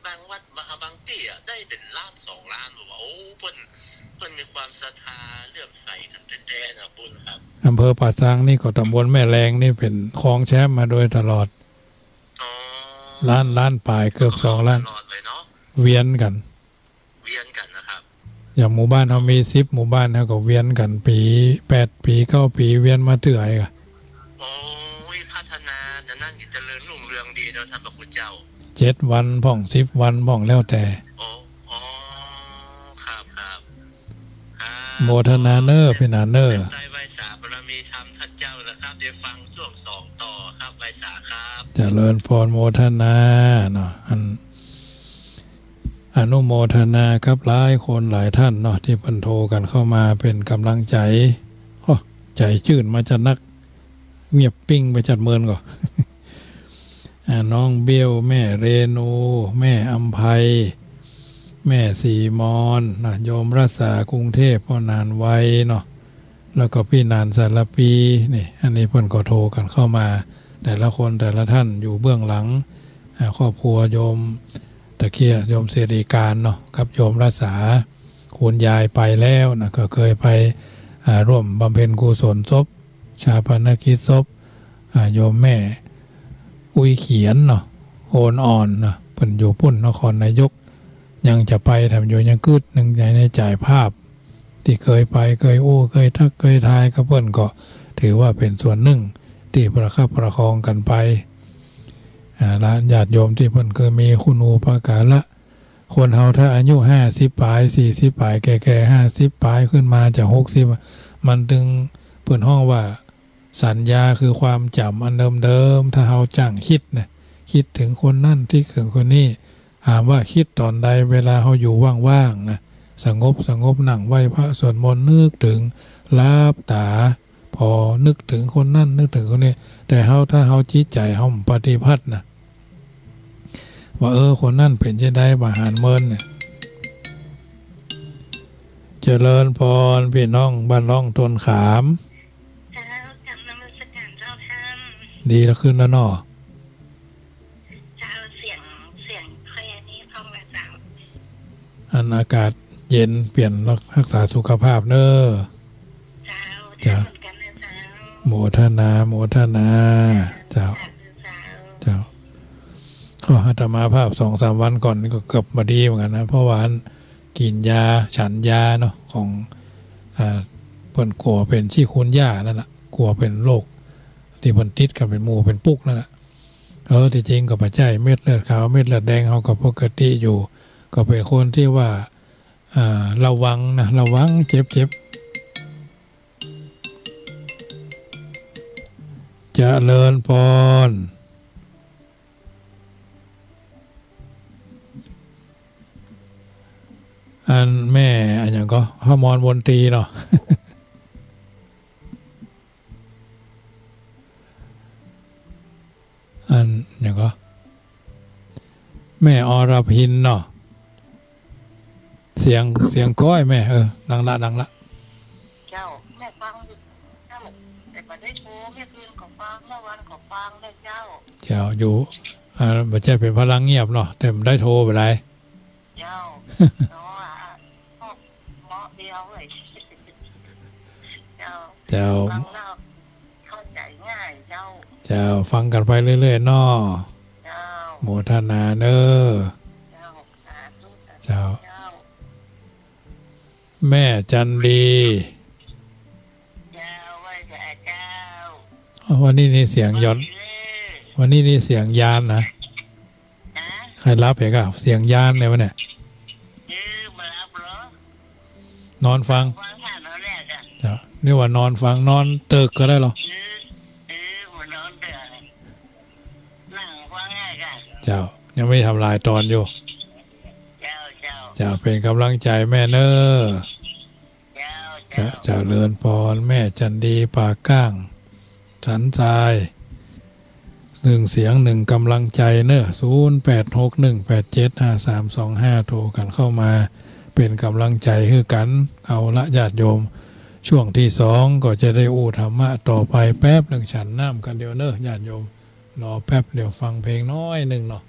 บางวัดบางที่อ่ะได้เป็นล้าน2 ล้านบอกว่าโอ้เพิ่นมีความศรัทธาเลื่อมใสกันแท้ๆนะบุญครับอำเภอป่าซางนี่ก็ตำบลแม่แรงนี่เป็นครองแชมป์มาโดยตลอดอ๋อล้านปลายเกือบ2 ล้านตลอดเลยเนาะเวียนกันนะครับอย่างหมู่บ้านเขามี10 หมู่บ้านเขาก็เวียนกันปี8 ปี9 ปีเวียนมาเตื่อยกันโอ้ยพัฒนานั่นเจริญรุ่งเรืองดีเนาะท่านพระคุณเจ้า7 วันพ่อง10 วันพ่องแล้วแต่ครับโมทนาเนอร์พินาเนอร์ได้ไวสาบารมีธรรมท่านเจ้านะครับเดี๋ยวฟังช่วง2ต่อครับไวสาครับเจริญพรโมทนาเนาะอนุโมทนาครับหลายคนหลายท่านเนาะที่เพิ่นโทรกันเข้ามาเป็นกำลังใจใจชื่นมาจัดนักเงียบปิ้งไปจัดเมินก่อน น้องเบี้ยวแม่เรนูแม่อัมภัยแม่สีมอนนะโยมรักษากรุงเทพพ่อนานไว้เนาะแล้วก็พี่นานสารปีนี่อันนี้เพิ่นก็โทรกันเข้ามาแต่ละคนแต่ละท่านอยู่เบื้องหลังครอบครัวโยมตะเคียโยมเสรีการเนาะกับโยมรักษาคุณยายไปแล้วนะก็เคยไปร่วมบำเพ็ญกุศลศพชาปนกิจศพโยมแม่อุ้ยเขียนเนาะโอนอ่อนเนาะเพิ่นอยู่ปุ่นนครนายกยังจะไปทำอยู่ยังกึดหนึ่งในจ่ายภาพที่เคยไปเคยเคยทักเคยทายกับเพิ่นก็ถือว่าเป็นส่วนหนึ่งที่ประคับประคองกันไปและญาติโยมที่เพิ่นเคยมีคุณูปการะคนเฮาถ้าอายุ50ปลาย40ปลายแก่ๆ50ปลายขึ้นมาจาก60มันถึงเพิ่นห้องว่าสัญญาคือความจำอันเดิมๆถ้าเฮาจังคิดนะคิดถึงคนนั่นที่ถึงคนนี้ถามว่าคิดตอนใดเวลาเฮาอยู่ว่างๆนะสงบนั่งไหว้พระสวดมนต์นึกถึงลาบตาพอนึกถึงคนนั่นนึกถึงคนนี้แต่เฮาถ้าเฮาจิตใจเฮาปฏิพัตินะว่าคนนั่นเป็นจะได้บาหารเมินเนี่ยเจริญพรพี่น้องบ้านร่องต้นขามดีแล้วขึ้นแล้วเนาะเสียงค่อยนี้ท่องละจ้าอันอากาศเย็นเปลี่ยนรักษาสุขภาพเนอะจ้าโมทนาเจ้าก็อาตมาภาพ 2-3 วันก่อนก็เกือบมาดีเหมือนกันนะเพราะว่ากินยาฉันยาเนาะของเพิ่นกลัวเป็นชี้คุณย่านั่นแหละกลัวเป็นโรคที่เพิ่นติดกันเป็นหมู่เป็นปุกนั่นแหละที่จริงก็ปัจจัยเม็ดเลือดขาวเม็ดเลือดแดงเขาก็ปกติอยู่ก็เป็นคนที่ว่าระวังเจ็บเจริญพรอันแม่อันอย่างก็ฮอร์โมนวนตีเนาะ อันอย่างก็แม่อรพินเนาะเสียงก้อยแม่ดังละเจ้าแม่ฟังเจ้าแต่บ่ได้โทรแม่คืนก็ฟังเมื่อวันก็ฟังได้เจ้าอยู่บ่ใช่เป็นพลังเงียบเนาะแต่ได้โทรไปได้เจ้าเนาะเหมาะเดียวเลยเจ้าฟังแล้วเข้าใจง่ายเจ้าฟังกันไปเรื่อยๆเนาะโมทนาเนอเจ้าแม่จันดีวันนี้นี่เสียงย้อนวันนี้นี่เสียงยานนะใครรับเหรอเสียงยานเลยวะเนี่ยนอนฟังเจ้านี่ว่านอนฟังนอนตึกก็ได้หรอเจ้ายังไม่ทำลายตอนอยู่เจ้าเป็นกำลังใจแม่เนอเจ้าเลินพรแม่จันดีปากก้างสันทราย1เสียง1กำลังใจเนอะ0861875325โทรกันเข้ามาเป็นกำลังใจให้กันเอาละญาติโยมช่วงที่2ก็จะได้อู้ธรรมะต่อไปแป๊บหนึ่งฉันน้ำกันเดียวเนอะญาติโยมรอแป๊บเดี๋ยวฟังเพลงน้อยหนึ่งเนาะ